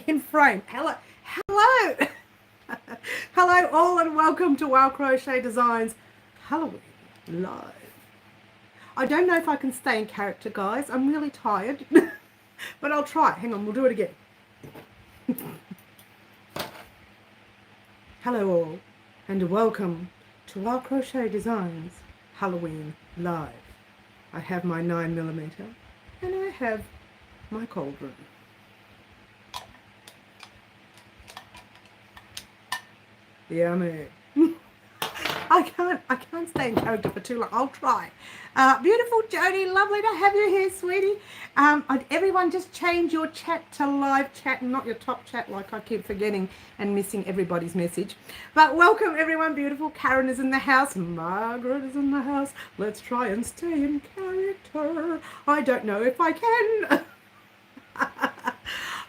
in frame. Hello. Hello. Hello all and welcome to our Crochet Designs Halloween Live. I don't know if I can stay in character, guys. I'm really tired. But I'll try. Hang on, we'll do it again. Hello all and welcome to our Crochet Designs Halloween Live. I have my 9mm and I have my cauldron. Yummy. I can't stay in character for too long. I'll try. Beautiful Jodie, lovely to have you here, sweetie. Everyone just change your chat to live chat and not your top chat, like I keep forgetting and missing everybody's message. But welcome everyone, beautiful. Karen is in the house. Margaret is in the house. Let's try and stay in character. I don't know if I can.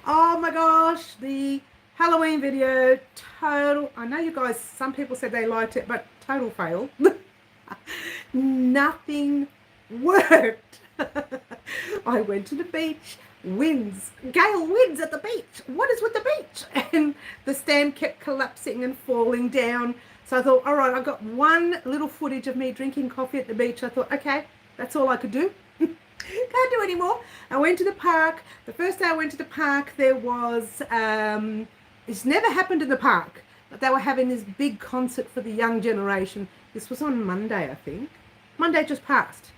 Oh my gosh, the Halloween video, total, I know you guys, some people said they liked it, but total fail. Nothing worked. I went to the beach, winds, gale winds at the beach. What is with the beach? And the stand kept collapsing and falling down. So I thought, all right, I got one little footage of me drinking coffee at the beach. I thought, okay, that's all I could do. Can't do anymore. I went to the park. The first day I went to the park, there was, it's never happened in the park, but they were having this big concert for the young generation. This was on Monday, I think. Monday just passed.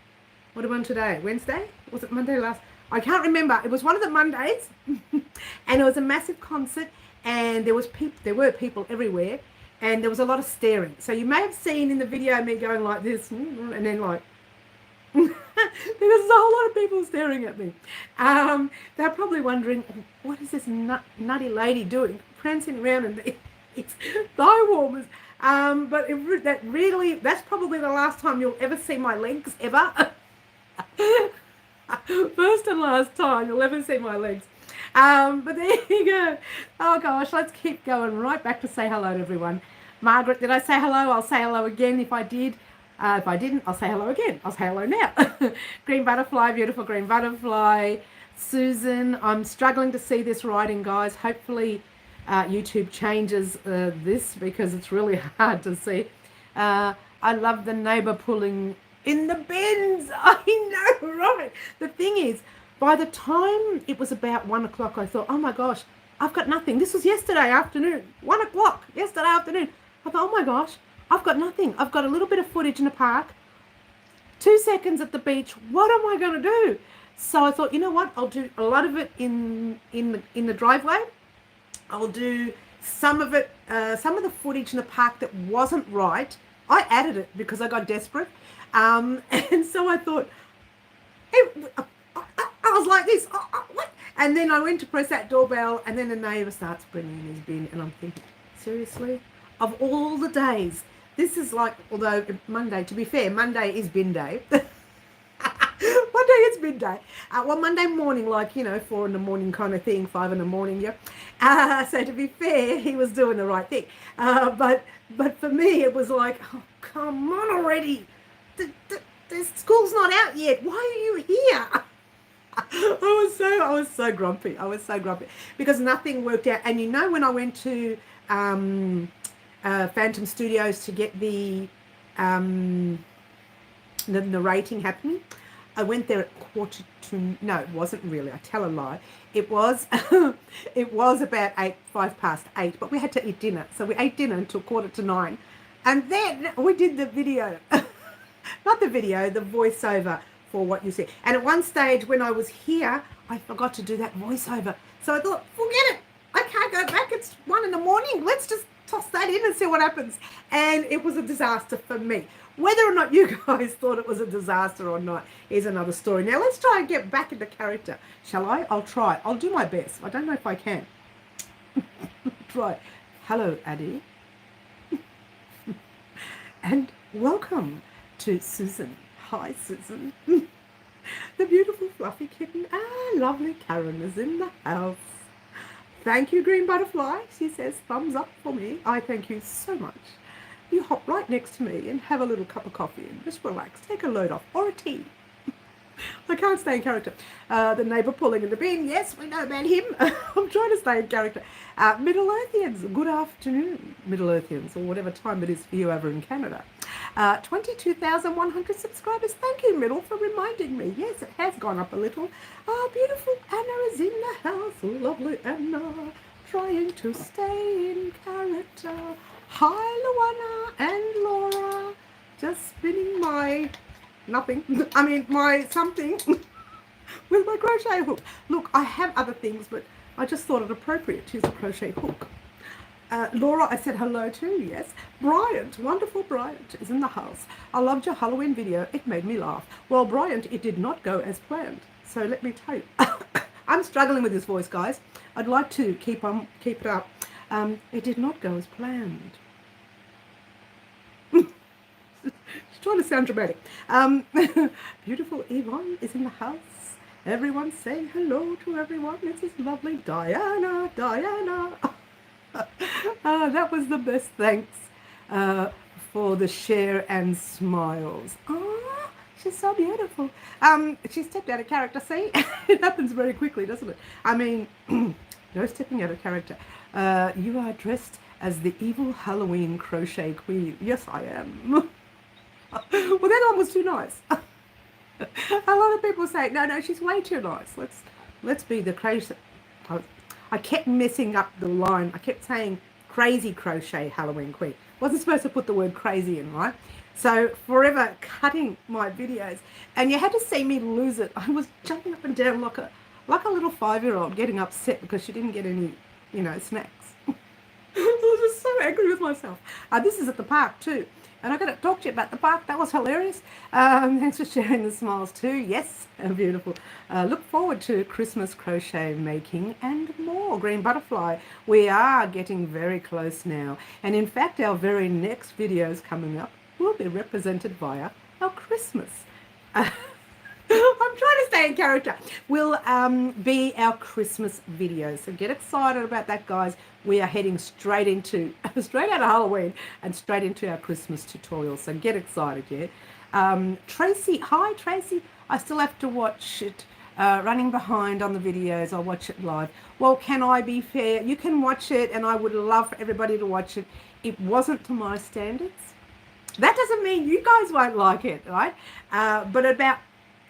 What are we on today? Wednesday? Was it Monday last? I can't remember. It was one of the Mondays, and it was a massive concert, and there were people everywhere, and there was a lot of staring. So you may have seen in the video me going like this, and then like, because there's a whole lot of people staring at me. They're probably wondering, what is this nutty lady doing, prancing around in these thigh warmers? But that's probably the last time you'll ever see my legs, ever. First and last time you'll ever see my legs. But there you go. Oh gosh, let's keep going right back to say hello to everyone. Margaret, did I say hello? I'll say hello again if I did. If I didn't, I'll say hello again. I'll say hello now. Green butterfly, beautiful green butterfly. Susan, I'm struggling to see this writing, guys. Hopefully YouTube changes this because it's really hard to see. I love the neighbour pulling in the bins. I know, right? The thing is, by the time it was about 1 o'clock, I thought, oh my gosh, I've got nothing. This was yesterday afternoon, 1 o'clock, yesterday afternoon. I thought, oh my gosh, I've got nothing. I've got a little bit of footage in the park, 2 seconds at the beach. What am I going to do? So I thought, you know what? I'll do a lot of it in the driveway. I'll do some of it, some of the footage in the park that wasn't right. I added it because I got desperate. And so I thought, I was like this, what? And then I went to press that doorbell and then the neighbour starts bringing in his bin and I'm thinking, seriously? Of all the days, this is like, although Monday, to be fair, Monday is bin day. Monday is bin day. Well, Monday morning, like, 4 in the morning kind of thing, 5 in the morning, yeah. So to be fair, he was doing the right thing. But for me, it was like, oh, come on already. The school's not out yet. Why are you here? I was so grumpy. I was so grumpy because nothing worked out. And when I went to Phantom Studios to get the narrating happening, I went there at 1:45. No, it wasn't really. I tell a lie. It was it was about 8:05, but we had to eat dinner. So we ate dinner until 8:45. And then we did the video. Not the video, the voiceover for what you see. And at one stage when I was here, I forgot to do that voiceover. So I thought, forget it. I can't go back. It's 1 in the morning. Let's just toss that in and see what happens. And it was a disaster for me. Whether or not you guys thought it was a disaster or not is another story. Now let's try and get back into character. Shall I? I'll try. I'll do my best. I don't know if I can. Try. Hello, Addie. And welcome to Susan. Hi, Susan. The beautiful fluffy kitten. Lovely Karen is in the house. Thank you, Green Butterfly. She says thumbs up for me. I thank you so much. You hop right next to me and have a little cup of coffee and just relax. Take a load off or a tea. I can't stay in character. The neighbour pulling in the bin. Yes, we know about him. I'm trying to stay in character. Middle Earthians, good afternoon, Middle Earthians, or whatever time it is for you over in Canada. 22,100 subscribers. Thank you, Middle, for reminding me. Yes, it has gone up a little. Beautiful Anna is in the house. Lovely Anna, trying to stay in character. Hi, Luana and Laura. Just spinning my nothing. I mean, my something with my crochet hook. Look, I have other things, but I just thought it appropriate to use a crochet hook. Laura, I said hello to, yes. Bryant, wonderful Bryant, is in the house. I loved your Halloween video. It made me laugh. Well, Bryant, it did not go as planned. So let me tell you. I'm struggling with this voice, guys. I'd like to keep it up. It did not go as planned. She's trying to sound dramatic. Beautiful Yvonne is in the house. Everyone say hello to everyone. This is lovely Diana. That was the best. Thanks for the share and smiles. Oh, she's so beautiful. She stepped out of character. See, it happens very quickly, doesn't it? I mean, no stepping out of character. You are dressed as the evil Halloween crochet queen. Yes, I am. Well, that one was too nice. A lot of people say, no, she's way too nice. Let's be the crazy. I kept messing up the line. I kept saying crazy crochet Halloween queen. Wasn't supposed to put the word crazy in, right? So forever cutting my videos, and you had to see me lose it. I was jumping up and down like a little 5-year-old, getting upset because she didn't get any, snacks. I was just so angry with myself. This is at the park too. And I got to talk to you about the park. That was hilarious. Thanks for sharing the smiles too. Yes, beautiful. Look forward to Christmas crochet making and more. Green butterfly. We are getting very close now. And in fact, our very next videos coming up will be represented via our Christmas. I'm trying to stay in character. Will be our Christmas video. So get excited about that, guys. We are heading straight out of Halloween and straight into our Christmas tutorial. So get excited, yeah. Tracy, hi Tracy. I still have to watch it. Running behind on the videos. I'll watch it live. Well, can I be fair? You can watch it, and I would love for everybody to watch it. It wasn't to my standards. That doesn't mean you guys won't like it, right? But about,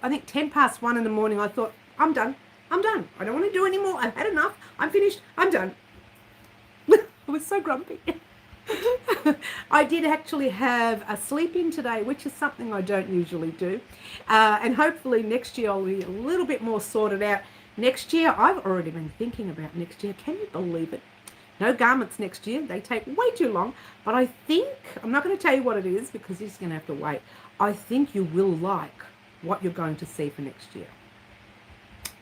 I think 1:10 in the morning, I thought, I'm done. I don't want to do any more. I've had enough. I'm finished. I'm done. I was so grumpy. I did actually have a sleep in today, which is something I don't usually do. And hopefully next year I'll be a little bit more sorted out. Next year, I've already been thinking about next year. Can you believe it? No garments next year. They take way too long. But I think, I'm not going to tell you what it is because you're just going to have to wait. I think you will like what you're going to see for next year.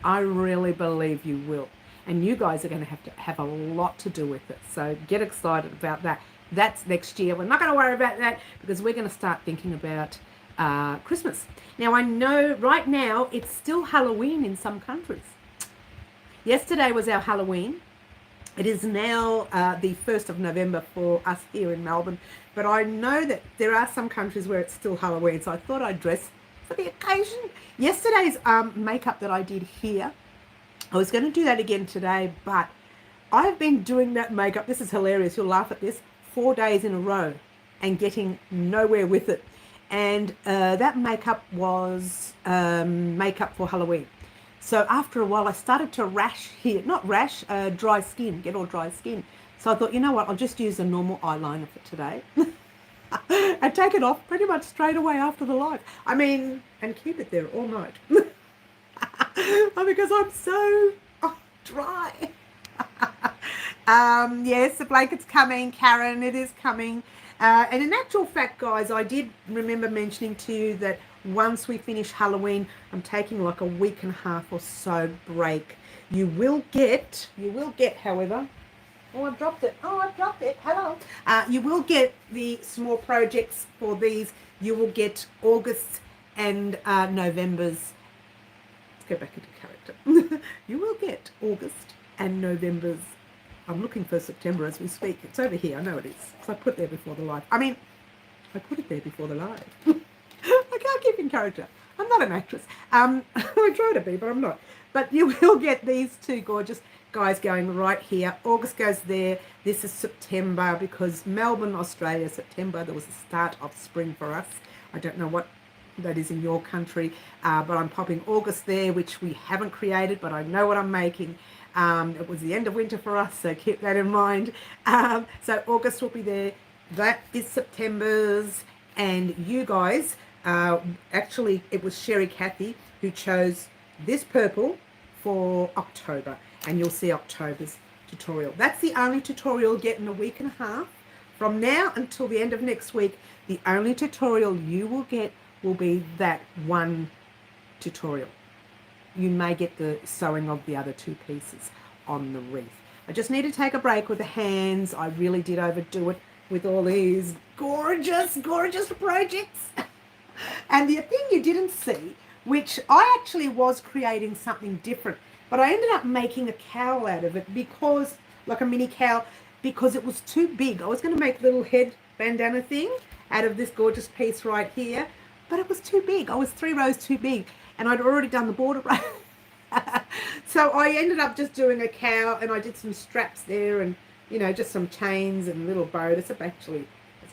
I really believe you will. And you guys are going to have a lot to do with it. So get excited about that. That's next year. We're not going to worry about that because we're going to start thinking about Christmas. Now, I know right now it's still Halloween in some countries. Yesterday was our Halloween. It is now the 1st of November for us here in Melbourne. But I know that there are some countries where it's still Halloween. So I thought I'd dress for the occasion. Yesterday's makeup that I did here, I was going to do that again today, but I've been doing that makeup. This is hilarious. You'll laugh at this. 4 days in a row and getting nowhere with it. And that makeup was makeup for Halloween. So after a while, I started to rash here. Not rash, dry skin. Get all dry skin. So I thought, you know what? I'll just use a normal eyeliner for today. And take it off pretty much straight away after the live. I mean, and keep it there all night. Because I'm so dry. Yes, the blanket's coming, Karen, it is coming. And in actual fact, guys, I did remember mentioning to you that once we finish Halloween, I'm taking like a week and a half or so break. You will get, however, oh, I've dropped it. Hello. You will get the small projects for these. You will get August and November's. Let's go back into character. You will get August and November's. I'm looking for September as we speak. It's over here. I know it is. Because I put it there before the live. I put it there before the live. I can't keep in character. I'm not an actress. I try to be, but I'm not. But you will get these two gorgeous guys going right here. August goes there. This is September because Melbourne, Australia, September, there was the start of spring for us. I don't know what that is in your country, but I'm popping August there, which we haven't created, but I know what I'm making. It was the end of winter for us, so keep that in mind. So August will be there. That is September's, and you guys, actually it was Sherry Cathy who chose this purple for October, and you'll see October's tutorial. That's the only tutorial you'll get in a week and a half. From now until the end of next week, the only tutorial you will get will be that one tutorial. You may get the sewing of the other two pieces on the wreath. I just need to take a break with the hands. I really did overdo it with all these gorgeous, gorgeous projects. And the thing you didn't see, which I actually was creating something different, but I ended up making a cowl out of it because, like a mini cowl, because it was too big. I was going to make a little head bandana thing out of this gorgeous piece right here, but it was too big. I was 3 rows too big, and I'd already done the border row. So I ended up just doing a cowl, and I did some straps there, and you know, just some chains and a little bow. It's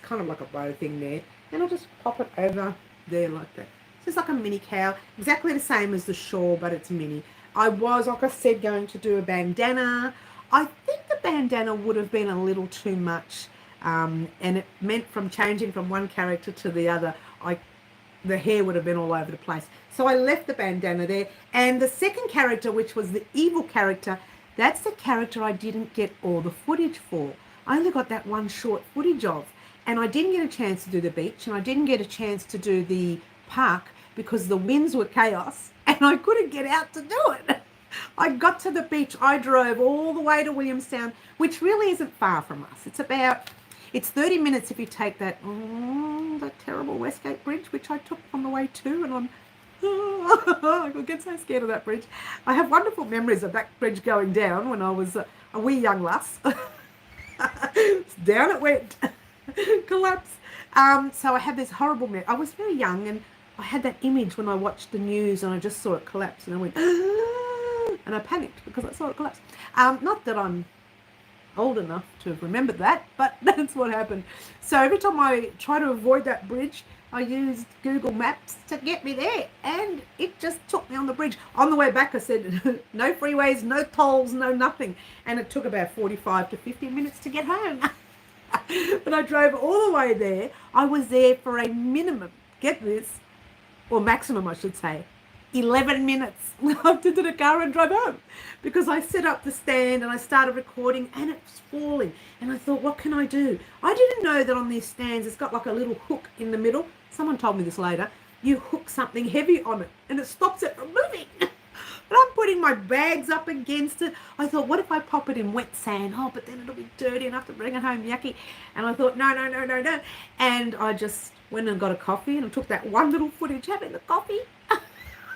kind of like a bow thing there, and I'll just pop it over there like that. It's just like a mini cowl, exactly the same as the shawl, but it's mini. I was, like I said, going to do a bandana. I think the bandana would have been a little too much, and it meant from changing from one character to the other, the hair would have been all over the place. So I left the bandana there. And the second character, which was the evil character, that's the character I didn't get all the footage for. I only got that one short footage of. And I didn't get a chance to do the beach, and I didn't get a chance to do the park because the winds were chaos and I couldn't get out to do it. I got to the beach. I drove all the way to Williamstown, which really isn't far from us. It's 30 minutes if you take that terrible Westgate Bridge, which I took on the way to, and I get so scared of that bridge. I have wonderful memories of that bridge going down when I was a wee young lass. Down it went. Collapse. So I had this horrible I was very young, and I had that image when I watched the news and I just saw it collapse, and I went, and I panicked because I saw it collapse. Not that I'm old enough to have remembered that, but that's what happened. So every time I try to avoid that bridge, I used Google Maps to get me there, and it just took me on the bridge. On the way back, I said, no freeways, no tolls, no nothing. And it took about 45 to 50 minutes to get home. But I drove all the way there. I was there for a minimum, get this, or maximum I should say, 11 minutes. I hopped into the car and drove home because I set up the stand and I started recording, and it was falling. And I thought, what can I do? I didn't know that on these stands it's got like a little hook in the middle. Someone told me this later. You hook something heavy on it and it stops it from moving. But I'm putting my bags up against it. I thought, what if I pop it in wet sand? Oh, but then it'll be dirty and I have to bring it home, yucky. And I thought, no. And I just went and got a coffee, and I took that one little footage having the coffee.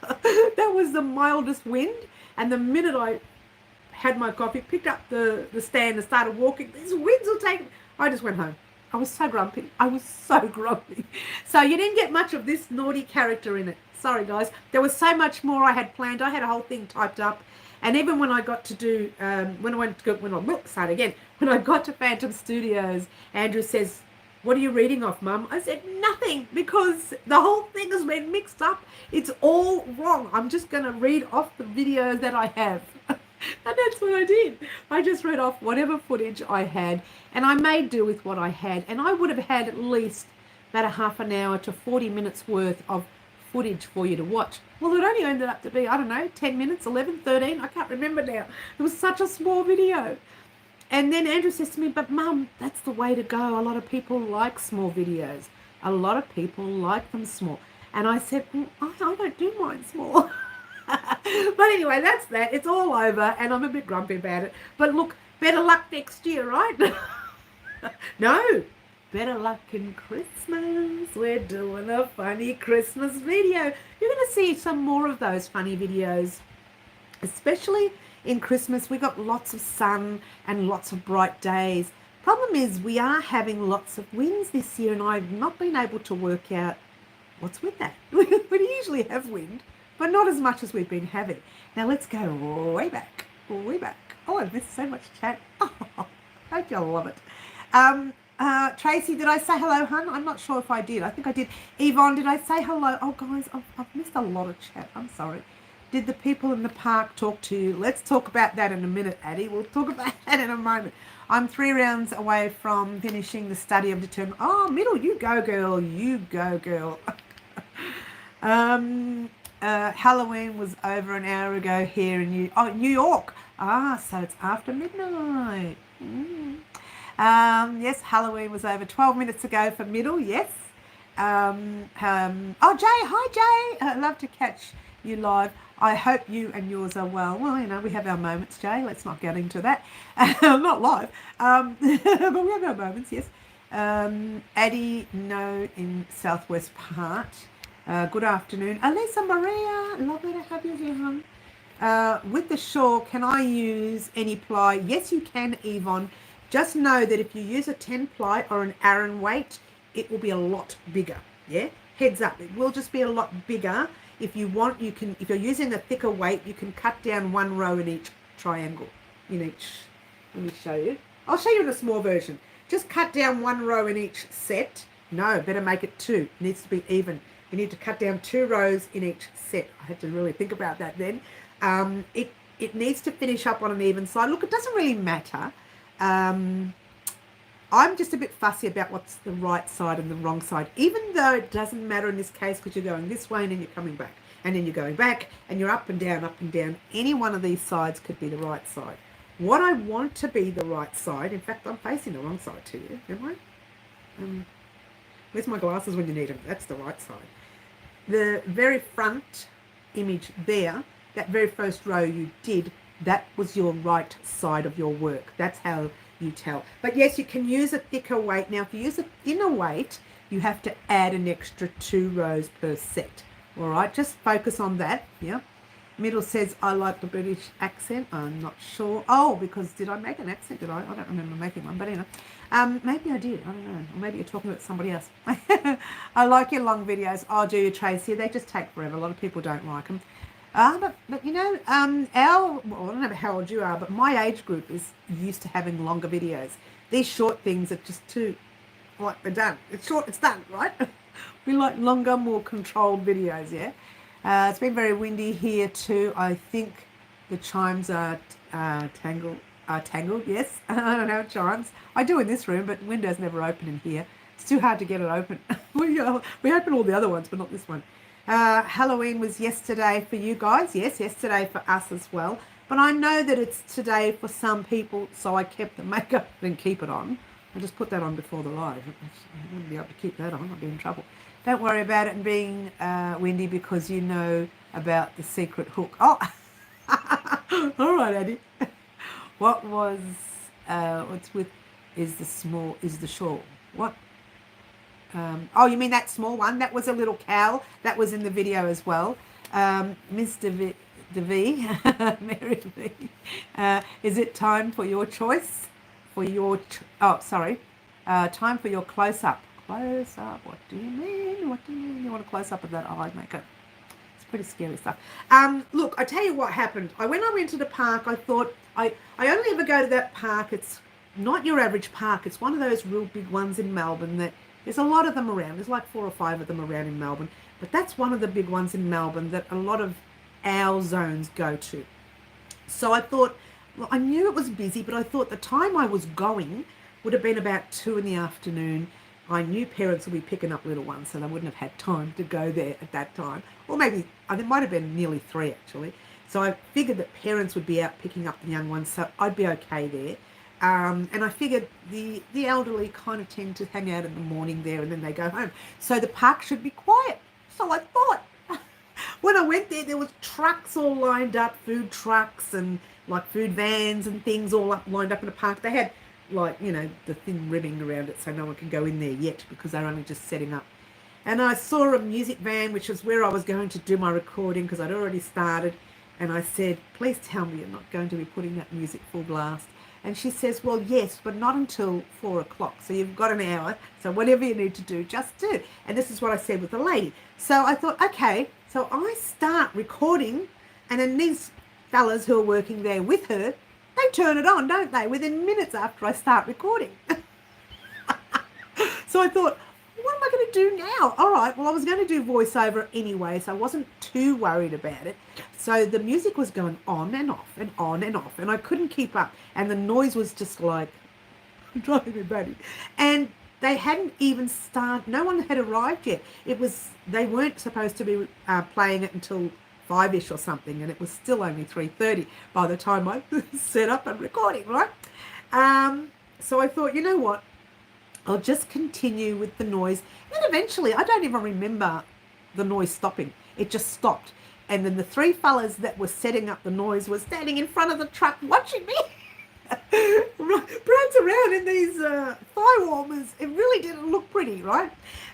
That was the mildest wind. And the minute I had my coffee, picked up the stand and started walking, these winds will take me. I just went home. I was so grumpy. So you didn't get much of this naughty character in it. Sorry, guys. There was so much more I had planned. I had a whole thing typed up. And even when I got to do, when I got to Phantom Studios, Andrew says, what are you reading off, Mum? I said, nothing, because the whole thing has been mixed up. It's all wrong. I'm just going to read off the videos that I have. And that's what I did. I just read off whatever footage I had, and I made do with what I had. And I would have had at least about a half an hour to 40 minutes worth of footage for you to watch. Well, it only ended up to be, 10 minutes, 11, 13. I can't remember now. It was such a small video. And then Andrew says to me, but Mum, that's the way to go. A lot of people like small videos. A lot of people like them small. And I said, I don't do mine small. But anyway, that's that. It's all over, and I'm a bit grumpy about it. But look, better luck next year, right? No, better luck in Christmas. We're doing a funny Christmas video. You're going to see some more of those funny videos, especially in Christmas. We got lots of sun and lots of bright days. Problem is we are having lots of winds this year, and I've not been able to work out What's with that? We usually have wind, but not as much as we've been having. Now let's go way back, way back. Oh, I've missed so much chat. Oh, I hope you'll love it. Tracy, did I say hello, hun? I'm not sure if I did. I think I did. Yvonne, did I say hello? Oh, guys, I've missed a lot of chat. I'm sorry. Did the people in the park talk to you? Let's talk about that in a minute, Addie. We'll talk about that in a moment. I'm 3 rounds away from finishing the study of determined. Oh, middle, you go, girl. You go, girl. Halloween was over an hour ago here in New York. So it's after midnight. Yes, Halloween was over 12 minutes ago for middle. Yes. Jay, hi Jay. I'd love to catch you live. I hope you and yours are well. Well, we have our moments, Jay. Let's not get into that. Not live, but we have our moments. Yes. Addie, no, in Southwest Part. Good afternoon. Alisa Maria, lovely to have you here, hon. With the shawl, can I use any ply? Yes, you can, Yvonne. Just know that if you use a 10 ply or an Aran weight, it will be a lot bigger. Yeah, heads up, it will just be a lot bigger. If you want, you can, if you're using a thicker weight, you can cut down 1 row in each triangle. Let me show you. I'll show you in a small version. Just cut down 1 row in each set. No, better make it 2. It needs to be even. You need to cut down 2 rows in each set. I had to really think about that then. It needs to finish up on an even side. Look, it doesn't really matter. I'm just a bit fussy about what's the right side and the wrong side, even though it doesn't matter in this case because you're going this way and then you're coming back and then you're going back and you're up and down, up and down. Any one of these sides could be the right side. What I want to be the right side, in fact, I'm facing the wrong side to you, am I? Where's my glasses when you need them? That's the right side. The very front image there, that very first row you did, that was your right side of your work. That's how you tell. But yes, you can use a thicker weight. Now, if you use a thinner weight, you have to add an extra 2 rows per set. All right, just focus on that. Yeah. Middle says, I like the British accent. I'm not sure. Oh, because did I make an accent? Did I? I don't remember making one, but anyway. Maybe I did. I don't know. Or maybe you're talking about somebody else. I like your long videos. Oh, do you, Tracy? They just take forever. A lot of people don't like them. But I don't know how old you are, but my age group is used to having longer videos. These short things are just too, they're done. It's short, it's done, right? We like longer, more controlled videos, yeah? It's been very windy here too. I think the chimes are tangled, yes. I don't know, chimes. I do in this room, but windows never open in here. It's too hard to get it open. We open all the other ones, but not this one. Halloween was yesterday for you guys. Yes, yesterday for us as well. But I know that it's today for some people, so I kept the makeup and keep it on. I just put that on before the live. I wouldn't be able to keep that on. I'd be in trouble. Don't worry about it being windy because you know about the secret hook. Oh, all right, Eddie. What was, what's with, is the shawl? What? Oh, you mean that small one? That was a little cowl. That was in the video as well. Mr. V, Mary V, is it time for your choice? Time for your close-up. Close-up, what do you mean? What do you mean? You want a close-up of that eye makeup? It's pretty scary stuff. Look, I tell you what happened. When I went to the park, I thought, I only ever go to that park. It's not your average park. It's one of those real big ones in Melbourne that there's a lot of them around. There's like 4 or 5 of them around in Melbourne. But that's one of the big ones in Melbourne that a lot of our zones go to. So I thought, well, I knew it was busy, but I thought the time I was going would have been about 2 in the afternoon. I knew parents would be picking up little ones, so they wouldn't have had time to go there at that time. Or maybe, it might have been nearly 3 actually. So I figured that parents would be out picking up the young ones, so I'd be okay there. And I figured the elderly kind of tend to hang out in the morning there and then they go home. So the park should be quiet. So I thought. When I went there, there was trucks all lined up, food trucks and like food vans and things all lined up in the park. They had the thin ribbing around it so no one can go in there yet because they're only just setting up. And I saw a music van, which was where I was going to do my recording because I'd already started. And I said, please tell me you're not going to be putting that music full blast. And she says, well, yes, but not until 4 o'clock. So you've got an hour. So whatever you need to do, just do. And this is what I said with the lady. So I thought, okay, so I start recording, and then these fellas who are working there with her, they turn it on, don't they, within minutes after I start recording. So I thought, what am I going to do now? All right, well, I was going to do voiceover anyway, so I wasn't too worried about it. So the music was going on and off and on and off, and I couldn't keep up. And the noise was just like driving me batty. And they hadn't even started, no one had arrived yet. They weren't supposed to be playing it until 5-ish or something, and it was still only 3:30 by the time I set up and recording, right? So I thought, you know what? I'll just continue with the noise. And eventually, I don't even remember the noise stopping. It just stopped. And then the 3 fellas that were setting up the noise were standing in front of the truck watching me prance around in these thigh warmers. It really didn't look pretty, right?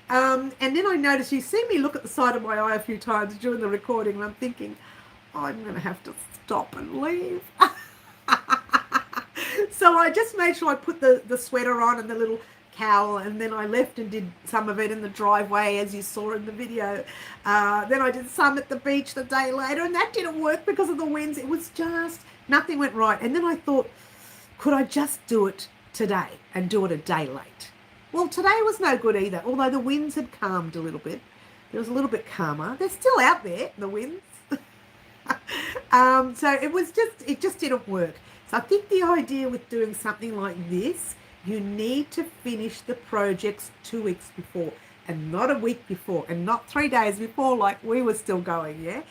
And then I noticed, you see me look at the side of my eye a few times during the recording, and I'm thinking, I'm going to have to stop and leave. So I just made sure I put the sweater on and the little cowl, and then I left and did some of it in the driveway, as you saw in the video. Then I did some at the beach the day later, and that didn't work because of the winds. It was just, nothing went right. And then I thought, could I just do it today and do it a day late? Well, today was no good either, although the winds had calmed a little bit. It was a little bit calmer. They're still out there, the winds. So it just didn't work. So I think the idea with doing something like this, you need to finish the projects 2 weeks before, and not a week before, and not 3 days before like we were still going, yeah?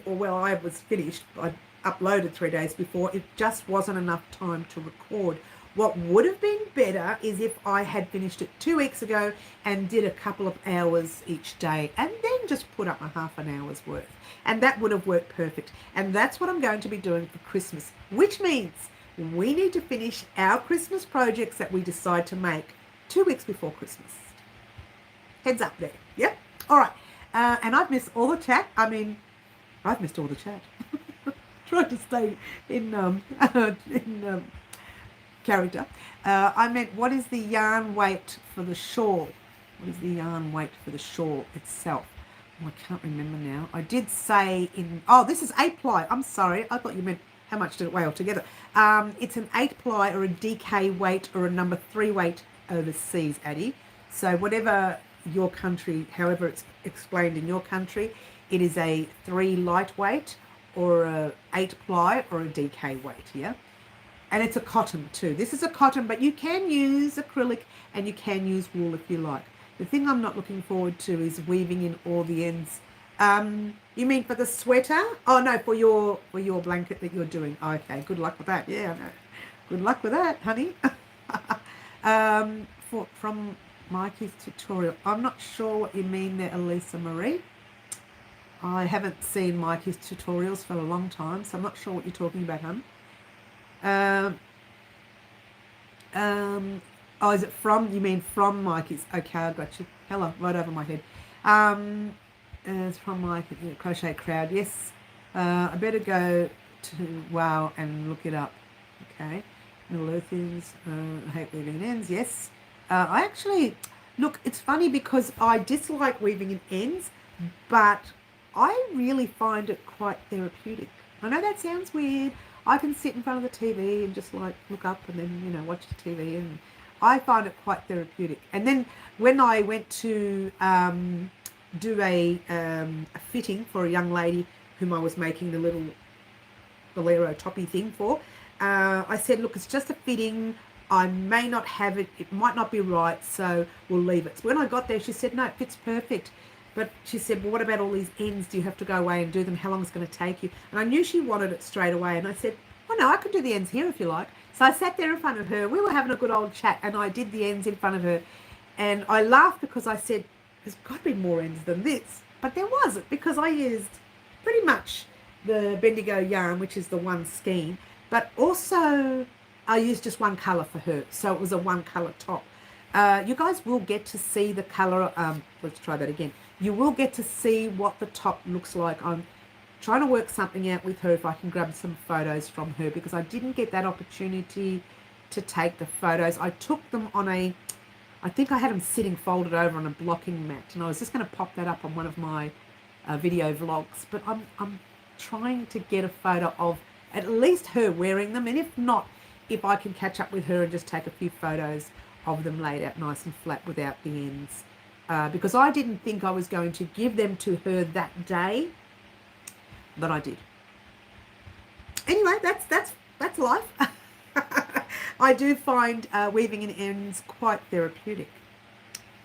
Or well, I was finished. I uploaded 3 days before. It just wasn't enough time to record. What would have been better is if I had finished it 2 weeks ago and did a couple of hours each day, and then just put up a half an hour's worth. And that would have worked perfect. And that's what I'm going to be doing for Christmas, which means we need to finish our Christmas projects that we decide to make 2 weeks before Christmas. Heads up there. Yep. All right. And I've missed all the chat. I've missed all the chat. Trying to stay in character. I meant, what is the yarn weight for the shawl? What is the yarn weight for the shawl itself? Oh, I can't remember now. I did say this is 8 ply. I'm sorry. I thought you meant how much did it weigh altogether. It's an 8 ply or a DK weight or a number 3 weight overseas, Addie. So whatever your country, however it's explained in your country, it is a 3 lightweight or a 8 ply or a DK weight, yeah? And it's a cotton too. This is a cotton, but you can use acrylic and you can use wool if you like. The thing I'm not looking forward to is weaving in all the ends. You mean for the sweater? Oh no, for your blanket that you're doing. Oh, okay, good luck with that. Yeah, I know. Good luck with that, honey. From Mikey's tutorial. I'm not sure what you mean there, Elisa Marie. I haven't seen Mikey's tutorials for a long time, so I'm not sure what you're talking about, hon. Oh, is it from? You mean from Mikey's? Okay, I got you. Hello, right over my head. It's from Mikey, Crochet Crowd. Yes, I better go to WoW and look it up. Okay, Lothians. I hate weaving ends. Yes, I actually look. It's funny because I dislike weaving in ends, but I really find it quite therapeutic. I know that sounds weird. I can sit in front of the TV and just like look up and then, watch the TV, and I find it quite therapeutic. And then when I went to do a fitting for a young lady whom I was making the little bolero toppy thing for, I said, look, it's just a fitting. I may not have it. It might not be right, so we'll leave it. So when I got there, she said, no, it fits perfect. But she said, well, what about all these ends? Do you have to go away and do them? How long is it going to take you? And I knew she wanted it straight away. And I said, oh, no, I could do the ends here if you like. So I sat there in front of her. We were having a good old chat, and I did the ends in front of her. And I laughed because I said, there's got to be more ends than this. But there wasn't, because I used pretty much the Bendigo yarn, which is the one skein. But also I used just one colour for her. So it was a one colour top. You guys will get to see the colour. Let's try that again. You will get to see what the top looks like. I'm trying to work something out with her if I can grab some photos from her, because I didn't get that opportunity to take the photos. I took them on I think I had them sitting folded over on a blocking mat, and I was just going to pop that up on one of my video vlogs, but I'm trying to get a photo of at least her wearing them, and if not, if I can catch up with her and just take a few photos of them laid out nice and flat without the ends, because I didn't think I was going to give them to her that day, but I did. Anyway, that's life. I do find weaving in ends quite therapeutic.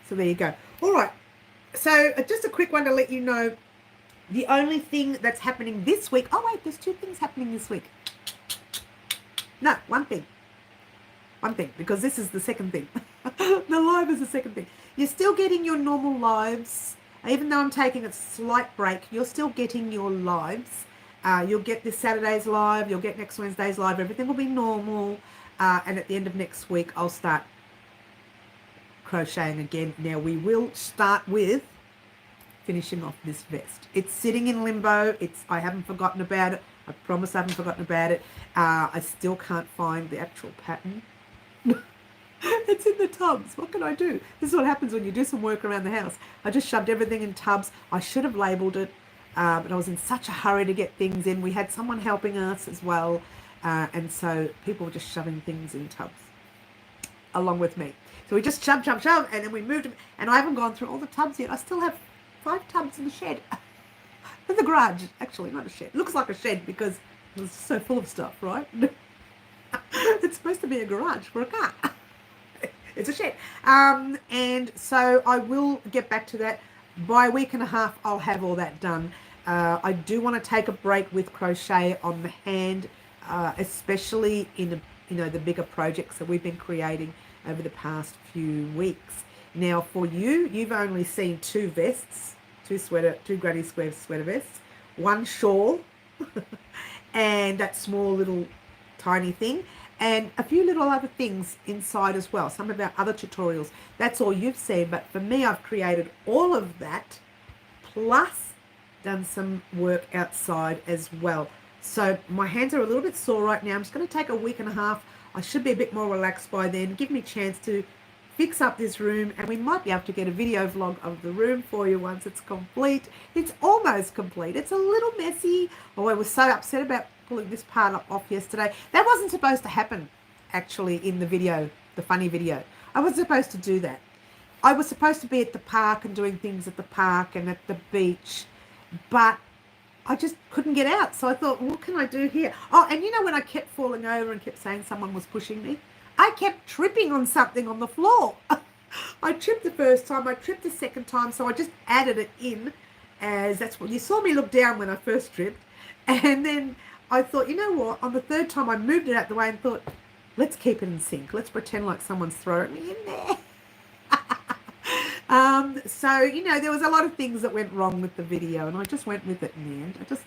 So there you go. All right. So just a quick one to let you know, the only thing that's happening this week. Oh, wait, there's 2 things happening this week. No, one thing. One thing, because this is the second thing. The live is the second thing. You're still getting your normal lives. Even though I'm taking a slight break, you're still getting your lives. You'll get this Saturday's live. You'll get next Wednesday's live. Everything will be normal. And at the end of next week, I'll start crocheting again. Now, we will start with finishing off this vest. It's sitting in limbo. I haven't forgotten about it. I promise I haven't forgotten about it. I still can't find the actual pattern. It's in the tubs. What can I do? This is what happens when you do some work around the house. I just shoved everything in tubs. I should have labelled it, but I was in such a hurry to get things in. We had someone helping us as well, and so people were just shoving things in tubs along with me. So we just shove, and then we moved them. And I haven't gone through all the tubs yet. I still have 5 tubs in the shed. In the garage, actually, not a shed. It looks like a shed because it's so full of stuff, right? It's supposed to be a garage for a car. It's a shed. And so I will get back to that. By a week and a half, I'll have all that done. I do want to take a break with crochet on the hand, especially in the bigger projects that we've been creating over the past few weeks. Now, for you, you've only seen 2 vests, 2 Granny Square sweater vests, 1 shawl, and that small little tiny thing, and a few little other things inside as well, some of our other tutorials. That's all you've seen, but for me, I've created all of that, plus done some work outside as well. So my hands are a little bit sore right now. I'm just going to take a week and a half. I should be a bit more relaxed by then. Give me a chance to fix up this room, and we might be able to get a video vlog of the room for you once it's complete. It's almost complete. It's a little messy. Oh, I was so upset about pulling this part off yesterday. That wasn't supposed to happen, actually, in the video, the funny video. I was supposed to do that. I was supposed to be at the park and doing things at the park and at the beach, but I just couldn't get out. So I thought, what can I do here? Oh, and you know when I kept falling over and kept saying someone was pushing me? I kept tripping on something on the floor. I tripped the first time, I tripped the second time, so I just added it in as that's what you saw me look down when I first tripped. And then I thought, you know what, on the third time I moved it out the way and thought, let's keep it in sync. Let's pretend like someone's throwing me in there. So, there was a lot of things that went wrong with the video, and I just went with it in the end. I just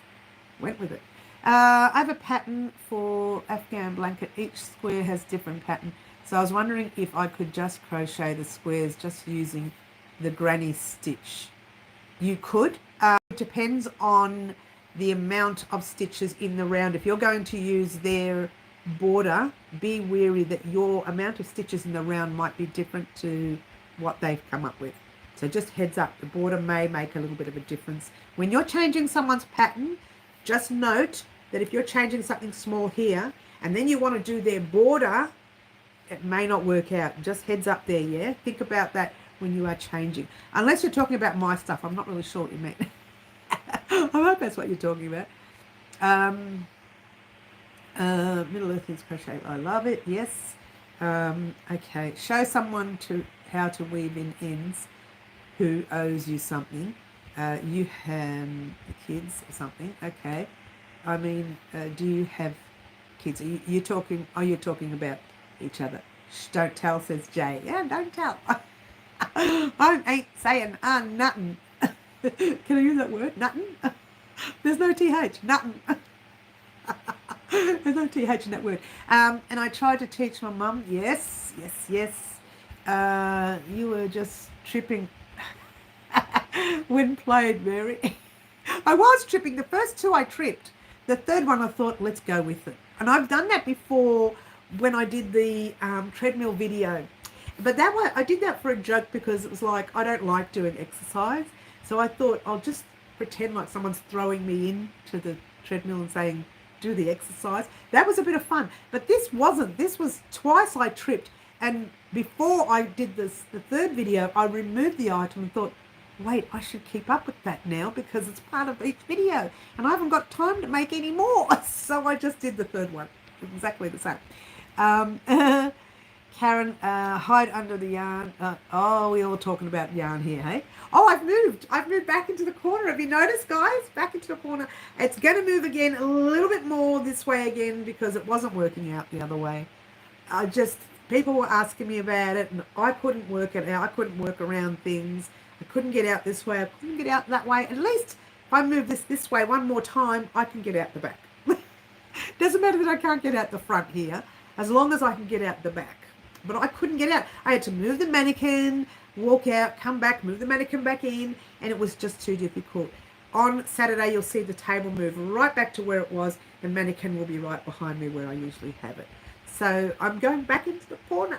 went with it. I have a pattern for Afghan blanket. Each square has different pattern. So I was wondering if I could just crochet the squares just using the granny stitch. You could. It depends on the amount of stitches in the round. If you're going to use their border, be wary that your amount of stitches in the round might be different to what they've come up with. So just heads up, the border may make a little bit of a difference. When you're changing someone's pattern, just note that if you're changing something small here and then you want to do their border, it may not work out. Just heads up there, yeah? Think about that when you are changing. Unless you're talking about my stuff. I'm not really sure what you mean. I hope that's what you're talking about. Middle Earth crochet. I love it. Yes. Okay. Show someone how to weave in ends who owes you something. You have kids or something. Okay. I mean, do you have kids? Are you talking about each other? Shh, don't tell, says Jay. Yeah, don't tell. I ain't saying nothing. Can I use that word? Nothing? There's no TH. Nothing. There's no TH in that word. And I tried to teach my mum. Yes. You were just tripping when played, Mary. I was tripping. The first two I tripped. The third one I thought, let's go with it. And I've done that before when I did the treadmill video. But that one, I did that for a joke because it was like, I don't like doing exercise. So I thought I'll just pretend like someone's throwing me into the treadmill and saying, do the exercise. That was a bit of fun. But this wasn't. This was twice I tripped. And before I did this, the third video, I removed the item and thought, wait, I should keep up with that now because it's part of each video and I haven't got time to make any more. So I just did the third one. Exactly the same. Karen, hide under the yarn. We're all talking about yarn here, hey? Oh, I've moved back into the corner. Have you noticed, guys? Back into the corner. It's going to move again a little bit more this way again because it wasn't working out the other way. People were asking me about it and I couldn't work it out. I couldn't work around things. I couldn't get out this way. I couldn't get out that way. At least if I move this way one more time, I can get out the back. Doesn't matter that I can't get out the front here, as long as I can get out the back. But I couldn't get out. I had to move the mannequin, walk out, come back, move the mannequin back in, and it was just too difficult. On Saturday, you'll see the table move right back to where it was. The mannequin will be right behind me where I usually have it. So I'm going back into the corner.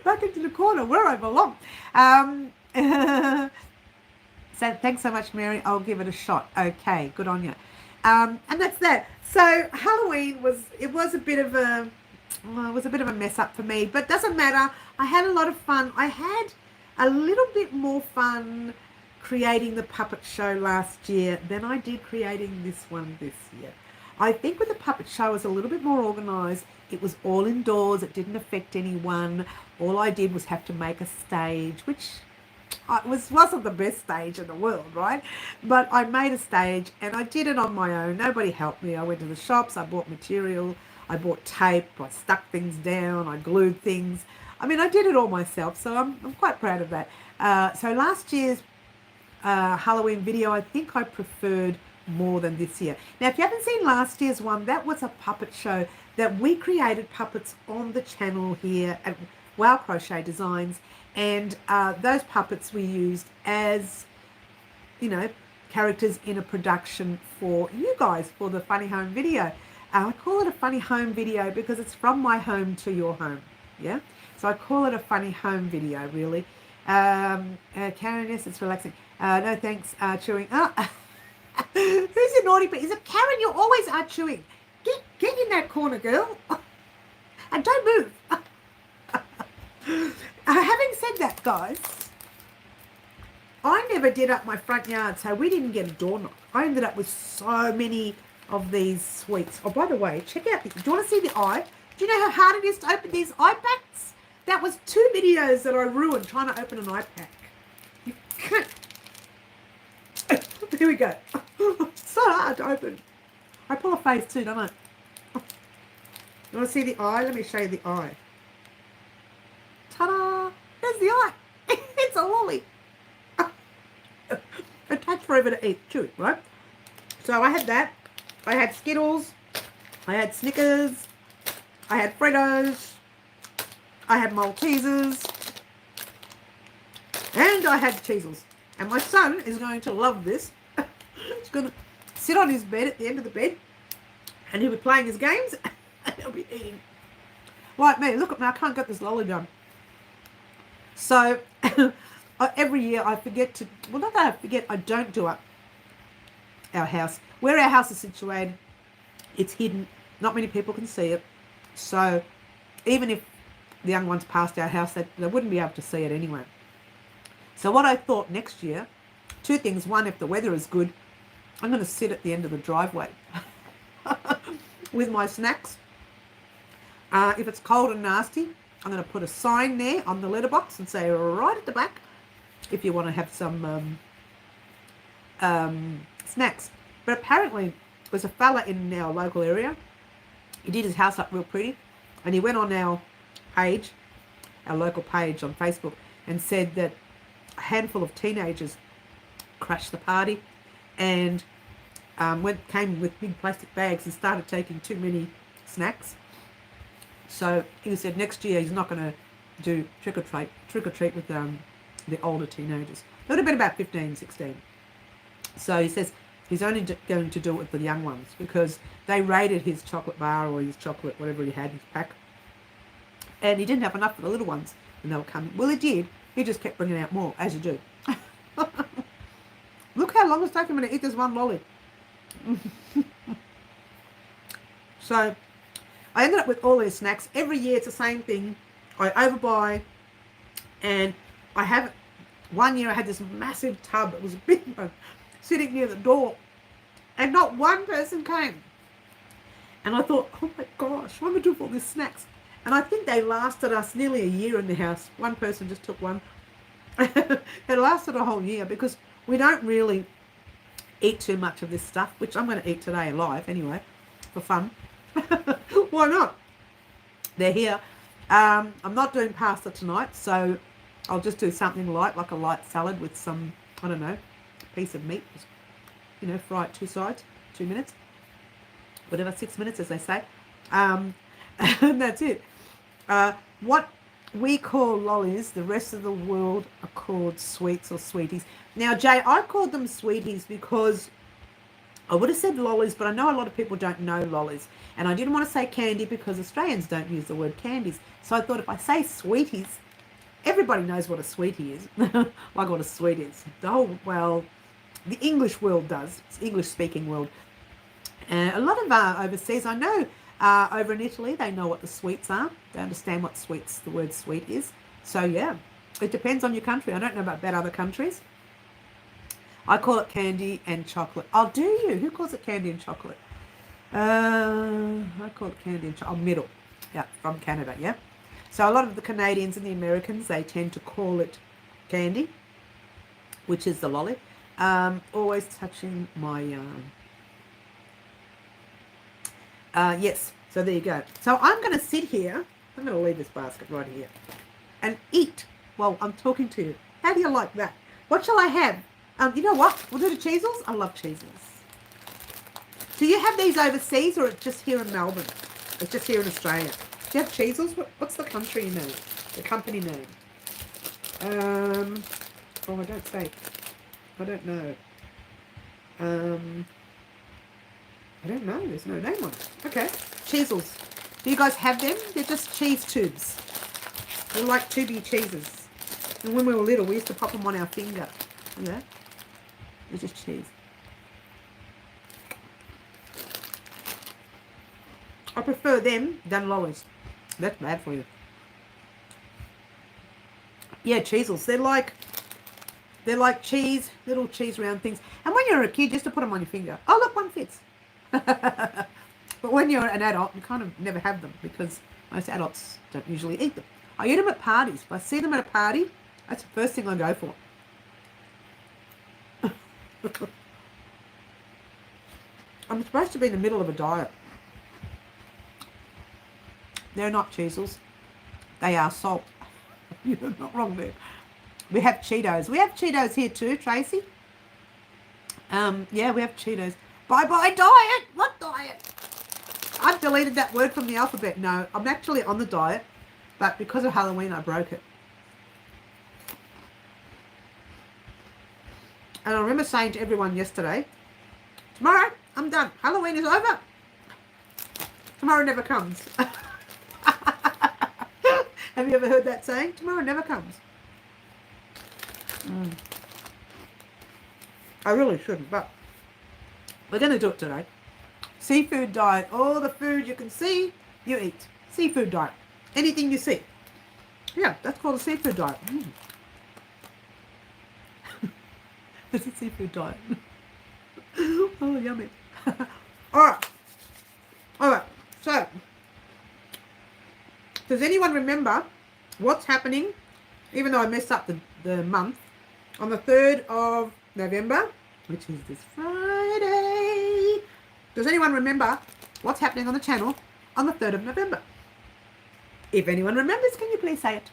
Back into the corner where I belong. So thanks so much, Mary. I'll give it a shot. Okay, good on you. And that's that. So Halloween was a bit of a mess up for me, but doesn't matter. I had a lot of fun. I had a little bit more fun creating the puppet show last year than I did creating this one this year. I think with the puppet show I was a little bit more organised. It was all indoors. It didn't affect anyone. All I did was have to make a stage, which wasn't the best stage in the world, right? But I made a stage and I did it on my own. Nobody helped me. I went to the shops. I bought material. I bought tape. I stuck things down. I glued things. I mean, I did it all myself, so I'm quite proud of that. So last year's Halloween video, I think I preferred more than this year. Now, if you haven't seen last year's one, that was a puppet show that we created puppets on the channel here at Wow Crochet Designs, and those puppets we used as, characters in a production for you guys for the Funny Home video. I call it a funny home video because it's from my home to your home, yeah? So I call it a funny home video, really. Karen, yes, it's relaxing. No thanks, chewing. Who's the naughty bit? Is it Karen? You always are chewing. Get in that corner, girl. And don't move. Having said that, guys, I never did up my front yard, so we didn't get a door knock. I ended up with so many of these sweets. Oh, by the way, check out do you want to see the eye? Do you know how hard it is to open these eye packs? That was 2 videos that I ruined trying to open an eye pack. You can't. Here we go. It's so hard to open. I pull a face too, don't I? You want to see the eye? Let me show you the eye. Ta-da! There's the eye. It's a lolly. It takes forever to eat, chew it, right? So I had that. I had Skittles. I had Snickers. I had Freddos. I had Maltesers. And I had Cheezels. And my son is going to love this. He's going to sit on his bed at the end of the bed and he'll be playing his games and he'll be eating. Like me, look at me, I can't get this lolly done. So every year I forget to, well, not that I forget, I don't do up our house. Where our house is situated, it's hidden. Not many people can see it. So even if the young ones passed our house, they wouldn't be able to see it anyway. So what I thought next year, 2 things. One, if the weather is good, I'm going to sit at the end of the driveway with my snacks. If it's cold and nasty, I'm going to put a sign there on the letterbox and say right at the back if you want to have some snacks. But apparently there's a fella in our local area. He did his house up real pretty and he went on our page, our local page on Facebook, and said that a handful of teenagers crashed the party and came with big plastic bags and started taking too many snacks. So he said next year he's not going to do trick or treat with the older teenagers. They would have been about 15, 16. So he says he's only going to do it with the young ones because they raided his chocolate bar or his chocolate, whatever he had, his pack. And he didn't have enough for the little ones when they were coming. Well, he did. He just kept bringing out more, as you do. Look how long it's taken me to eat this one lolly. So I ended up with all these snacks. Every year it's the same thing. I overbuy, and I have, one year I had this massive tub, it was a big one, sitting near the door, and not one person came. And I thought, oh my gosh, what am I doing with all these snacks? And I think they lasted us nearly a year in the house. One person just took one. It lasted a whole year because we don't really eat too much of this stuff, which I'm going to eat today live anyway, for fun. Why not? They're here. I'm not doing pasta tonight, so I'll just do something light, like a light salad with some, I don't know, piece of meat. Just, you know, fry it 2 sides, 2 minutes. Whatever, 6 minutes, as they say. And that's it. What we call lollies, the rest of the world are called sweets or sweeties. Now, Jay, I called them sweeties because I would have said lollies, but I know a lot of people don't know lollies. And I didn't want to say candy because Australians don't use the word candies. So I thought if I say sweeties, everybody knows what a sweetie is. Like what a sweet is. The whole, well, the English world does. It's English-speaking world. A lot of overseas, I know, over in Italy, they know what the sweets are. They understand what sweets, the word sweet is. So, yeah, it depends on your country. I don't know about other countries. I call it candy and chocolate. Oh, do you? Who calls it candy and chocolate? I call it candy and chocolate. Oh, middle. Yeah, from Canada, yeah. So a lot of the Canadians and the Americans, they tend to call it candy, which is the lolly. Always touching my... yes, so there you go. So I'm going to sit here. I'm going to leave this basket right here and eat while I'm talking to you. How do you like that? What shall I have? You know what? We'll do the cheesels. I love cheesels. Do you have these overseas or it's just here in Melbourne? It's just here in Australia. Do you have cheesels? What's the country name? The company name? Oh, I don't say. I don't know. I don't know. There's no name on it. Okay. Cheesels. Do you guys have them? They're just cheese tubes. They're like tubey cheeses. And when we were little, we used to pop them on our finger. Yeah. They're just cheese. I prefer them than lollies. That's bad for you. Yeah, cheesels. They're like cheese, little cheese round things. And when you're a kid, just to put them on your finger. Oh, look, one fits. But when you're an adult, you kind of never have them because most adults don't usually eat them. I eat them at parties. If I see them at a party, that's the first thing I go for. I'm supposed to be in the middle of a diet. They're not cheesels. They are salt. You're not wrong there. We have Cheetos. We have Cheetos here too, Tracy. Yeah, we have Cheetos. Bye-bye diet. What diet? I've deleted that word from the alphabet. No, I'm actually on the diet, but because of Halloween, I broke it. And I remember saying to everyone yesterday, tomorrow, I'm done. Halloween is over. Tomorrow never comes. Have you ever heard that saying? Tomorrow never comes. I really shouldn't, but we're going to do it today. Seafood diet. All the food you can see, you eat. Seafood diet. Anything you see. Yeah, that's called a seafood diet. It's a seafood diet. Oh, yummy. All right. So, does anyone remember what's happening, even though I messed up the month, on the 3rd of November, which is this Friday? Does anyone remember what's happening on the channel on the 3rd of November? If anyone remembers, can you please say it?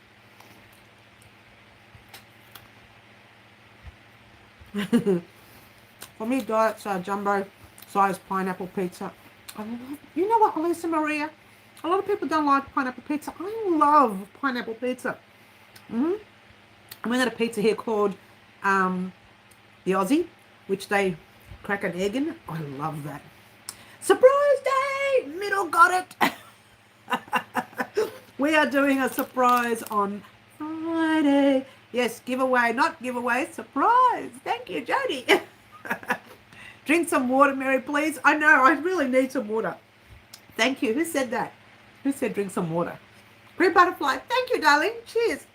For me, diet's jumbo size pineapple pizza. You know what, Elisa Maria? A lot of people don't like pineapple pizza. I love pineapple pizza. We had a pizza here called the Aussie. which they crack an egg in. I love that. Surprise day! Middle got it. We are doing a surprise on Friday. Yes, giveaway, not giveaway, surprise. Thank you, Jody. Drink some water, Mary, please. I know, I really need some water. Thank you. Who said that? Who said drink some water? Green butterfly. Thank you, darling. Cheers.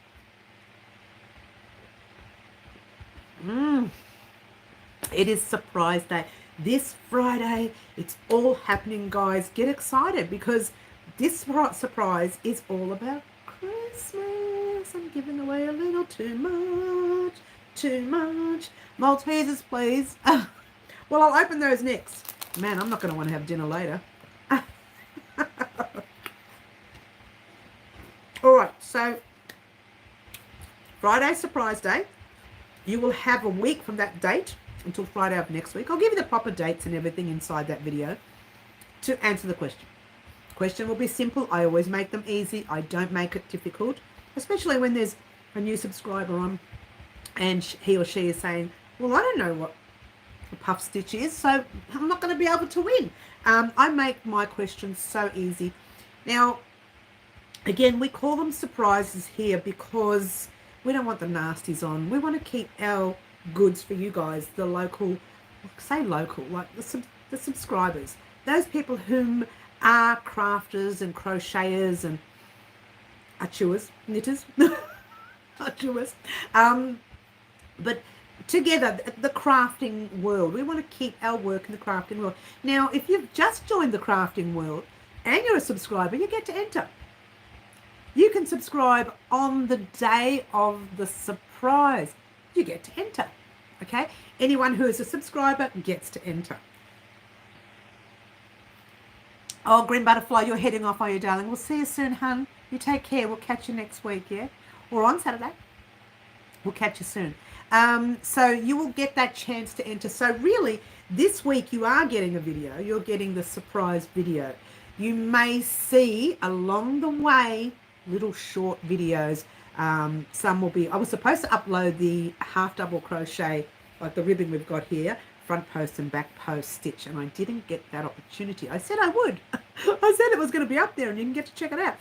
It is surprise day. This Friday, it's all happening, guys. Get excited because this surprise is all about Christmas. I'm giving away a little too much. Too much. Maltesers, please. Well, I'll open those next. Man, I'm not going to want to have dinner later. All right, so Friday, surprise day. You will have a week from that date until Friday of next week. I'll give you the proper dates and everything inside that video to answer the question. Question will be simple. I always make them easy. I don't make it difficult, especially when there's a new subscriber on and he or she is saying, well, I don't know what a puff stitch is, so I'm not going to be able to win. I make my questions so easy. Now, again, we call them surprises here because we don't want the nasties on. We want to keep our goods for you guys, the local, say local, like the subscribers, those people whom are crafters and crocheters and chewers, knitters, chewers. But together, the crafting world, we want to keep our work in the crafting world. Now, if you've just joined the crafting world and you're a subscriber, you get to enter. You can subscribe on the day of the surprise. You get to enter, okay? Anyone who is a subscriber gets to enter. Oh, Green Butterfly, you're heading off, are you, darling? We'll see you soon, hun. You take care. We'll catch you next week, yeah? Or on Saturday. We'll catch you soon. So you will get that chance to enter. So really, this week you are getting a video. You're getting the surprise video. You may see along the way little short videos. Some will be, I was supposed to upload the half double crochet, like the ribbon we've got here, front post and back post stitch, and I didn't get that opportunity. I said I would. I said it was going to be up there and you can get to check it out.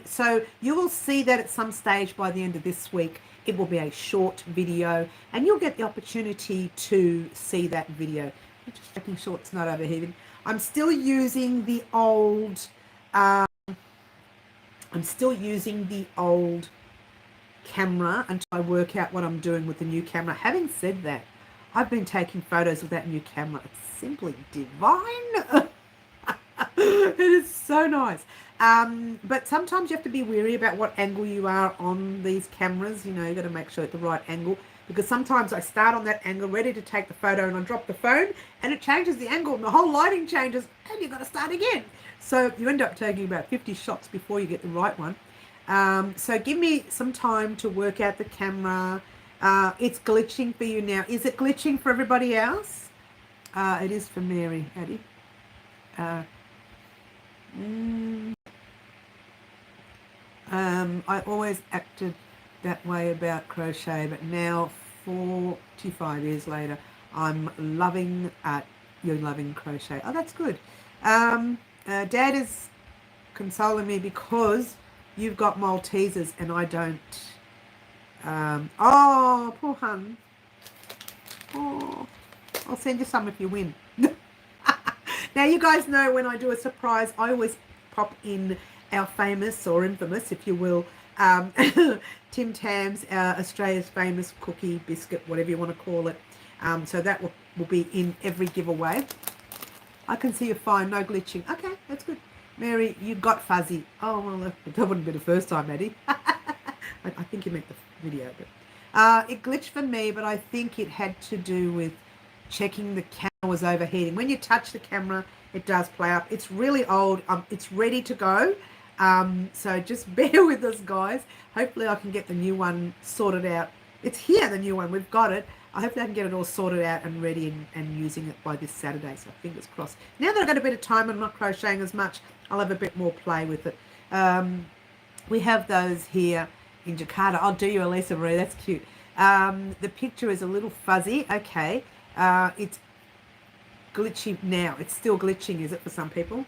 So you will see that at some stage by the end of this week. It will be a short video and you'll get the opportunity to see that video. I'm just checking sure it's not overheating. I'm still using the old camera until I work out what I'm doing with the new camera. Having said that, I've been taking photos with that new camera. It's simply divine. It is so nice. But sometimes you have to be wary about what angle you are on these cameras. You know, you got to make sure it's the right angle, because sometimes I start on that angle ready to take the photo and I drop the phone and it changes the angle and the whole lighting changes and you've got to start again. So you end up taking about 50 shots before you get the right one. So give me some time to work out the camera. It's glitching for you now. Is it glitching for everybody else? It is for Mary, Addie. I always acted that way about crochet, but now 45 years later, I'm loving you're loving crochet. Oh, that's good. Dad is consoling me because you've got Maltesers and I don't. Oh, poor hun. Oh, I'll send you some if you win. Now, you guys know when I do a surprise, I always pop in our famous or infamous, if you will, Tim Tam's, Australia's famous cookie, biscuit, whatever you want to call it. So that will be in every giveaway. I can see you fine, no glitching. Okay, that's good. Mary, you got fuzzy. Oh, well, that wouldn't be the first time, Eddie. I think you meant the video. But it glitched for me, but I think it had to do with checking the camera was overheating. When you touch the camera, it does play up. It's really old. It's ready to go. So just bear with us, guys. Hopefully I can get the new one sorted out. It's here, the new one. We've got it. I hope I can get it all sorted out and ready and using it by this Saturday. So fingers crossed. Now that I've got a bit of time and I'm not crocheting as much, I'll have a bit more play with it. We have those here in Jakarta. I'll do you, Elisa Marie. That's cute. The picture is a little fuzzy. Okay. It's glitchy now. It's still glitching, is it, for some people?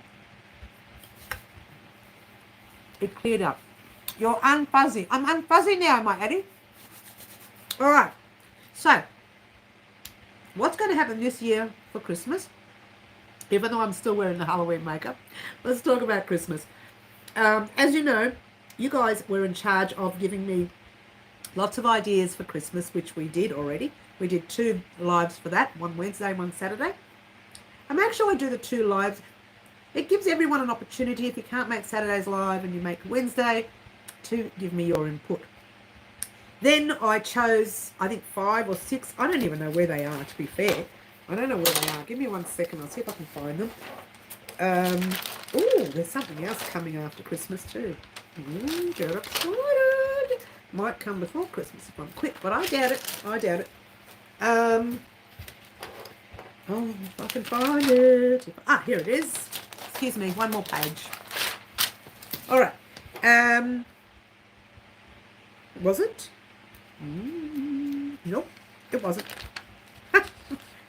It cleared up. You're unfuzzy. I'm unfuzzy now, my Eddie. All right. So, what's going to happen this year for Christmas? Even though I'm still wearing the Halloween makeup, let's talk about Christmas. As you know, you guys were in charge of giving me lots of ideas for Christmas, which we did already. We did 2 lives for that, one Wednesday, one Saturday. And make sure I do the 2 lives. It gives everyone an opportunity, if you can't make Saturday's live and you make Wednesday, to give me your input. Then I chose, I think 5 or 6. I don't even know where they are, to be fair. I don't know where they are. Give me 1 second. I'll see if I can find them. Oh, there's something else coming after Christmas too. Get excited. Might come before Christmas if I'm quick, but I doubt it. I doubt it. Oh, if I can find it. Here it is. Excuse me, 1 more page. All right. Was it? Nope, it wasn't.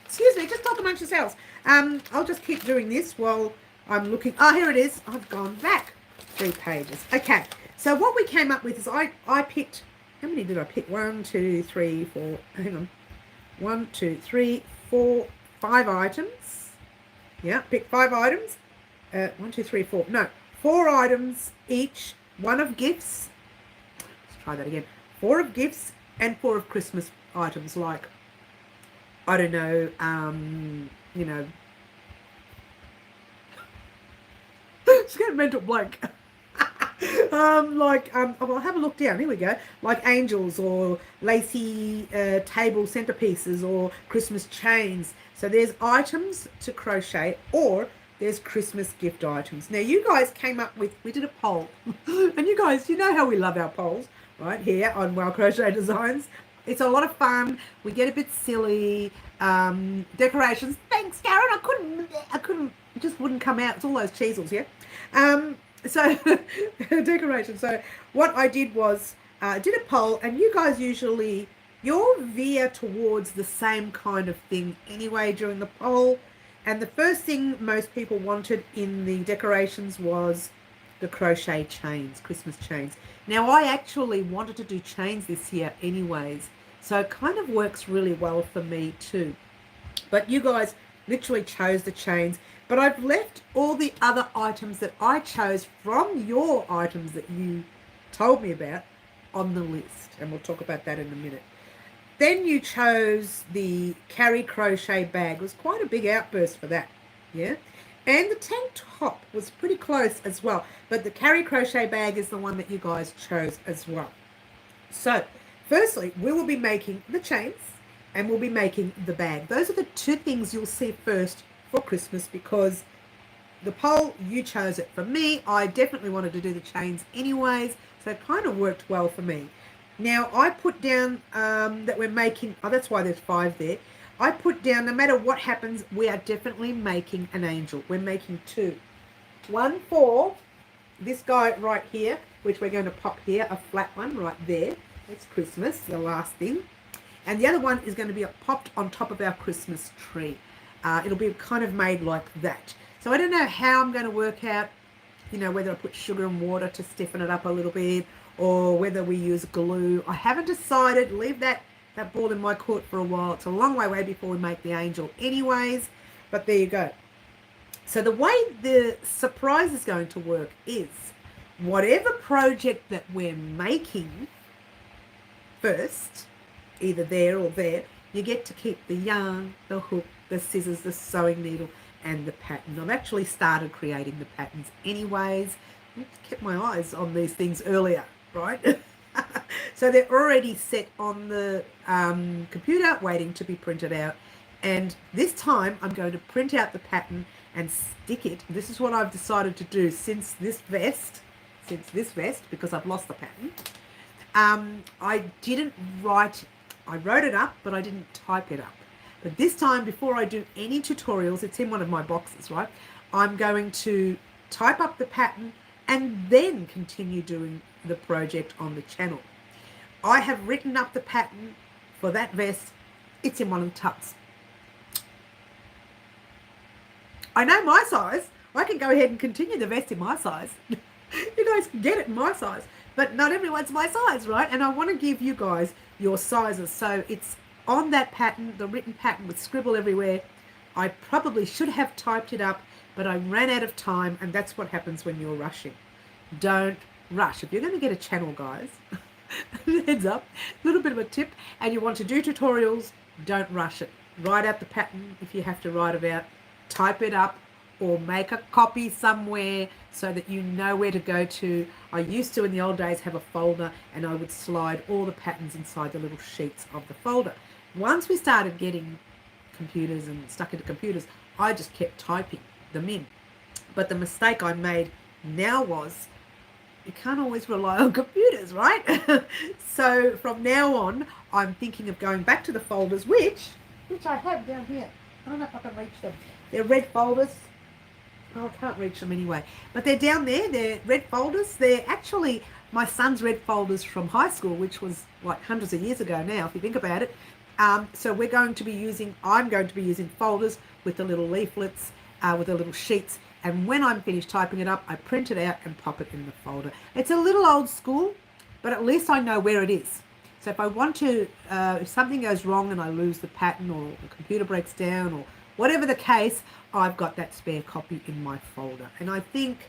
Excuse me, just talk amongst yourselves. I'll just keep doing this while I'm looking. Here it is. I've gone back 3 pages. Okay, so what we came up with is I picked, how many did I pick? 1, 2, 3, 4, hang on. 1, 2, 3, 4, 5 items. Yeah, pick 5 items. 1, 2, 3, 4. No, 4 items each. 1 of gifts. Let's try that again. 4 of gifts and 4 of Christmas items, like, I don't know, you know, just get a mental blank. I'll have a look down. Here we go. Like angels or lacy table centerpieces or Christmas chains. So there's items to crochet, or there's Christmas gift items. Now you guys came up with, we did a poll, and you guys, you know how we love our polls, right, here on Crochet Designs. It's a lot of fun. We get a bit silly. Decorations. Thanks, Karen. I couldn't, it just wouldn't come out. It's all those cheesels, yeah. So decoration. So what I did was did a poll, and you guys usually you'll veer towards the same kind of thing anyway during the poll. And the first thing most people wanted in the decorations was the crochet chains, Christmas chains. Now I actually wanted to do chains this year anyways, so it kind of works really well for me too. But you guys literally chose the chains. But I've left all the other items that I chose from your items that you told me about on the list. And we'll talk about that in a minute. Then you chose the carry crochet bag. It was quite a big outburst for that. Yeah. And the tank top was pretty close as well. But the carry crochet bag is the one that you guys chose as well. So, firstly, we will be making the chains and we'll be making the bag. Those are the 2 things you'll see first for Christmas, because the poll, you chose it. For me, I definitely wanted to do the chains anyways, so it kind of worked well for me. Now I put down that we're making, that's why there's 5 there. I put down, no matter what happens, we are definitely making an angel. We're making 2. One for this guy right here, which we're going to pop here, a flat one right there. It's Christmas, the last thing. And the other one is going to be popped on top of our Christmas tree. It'll be kind of made like that. So I don't know how I'm going to work out, you know, whether I put sugar and water to stiffen it up a little bit, or whether we use glue. I haven't decided. Leave that ball in my court for a while. It's a long way away before we make the angel anyways. But there you go. So the way the surprise is going to work is whatever project that we're making first, either there or there, you get to keep the yarn, the hook, the scissors, the sewing needle, and the pattern. I've actually started creating the patterns anyways. I kept my eyes on these things earlier, right? So they're already set on the computer, waiting to be printed out. And this time I'm going to print out the pattern and stick it. This is what I've decided to do since this vest, because I've lost the pattern. I didn't write, I wrote it up, but I didn't type it up. But this time, before I do any tutorials, it's in one of my boxes, right? I'm going to type up the pattern and then continue doing the project on the channel. I have written up the pattern for that vest. It's in one of the tubs. I know my size. I can go ahead and continue the vest in my size. You guys can get it in my size, but not everyone's my size, right? And I want to give you guys your sizes. So it's on that pattern, the written pattern with scribble everywhere. I probably should have typed it up, but I ran out of time, and that's what happens when you're rushing. Don't rush. If you're going to get a channel, guys, heads up, a little bit of a tip, and you want to do tutorials, don't rush it. Write out the pattern if you have to write it out, type it up, or make a copy somewhere so that you know where to go to. I used to, in the old days, have a folder, and I would slide all the patterns inside the little sheets of the folder. Once we started getting computers and stuck into computers, I just kept typing them in. But the mistake I made now was, you can't always rely on computers, right? So from now on, I'm thinking of going back to the folders, which I have down here. I don't know if I can reach them. They're red folders. Oh, I can't reach them anyway. But they're down there. They're red folders. They're actually my son's red folders from high school, which was like hundreds of years ago now, if you think about it. So I'm going to be using folders with the little leaflets, with the little sheets. And when I'm finished typing it up, I print it out and pop it in the folder. It's a little old school, but at least I know where it is. So if I want to, if something goes wrong and I lose the pattern, or the computer breaks down, or whatever the case, I've got that spare copy in my folder. And I think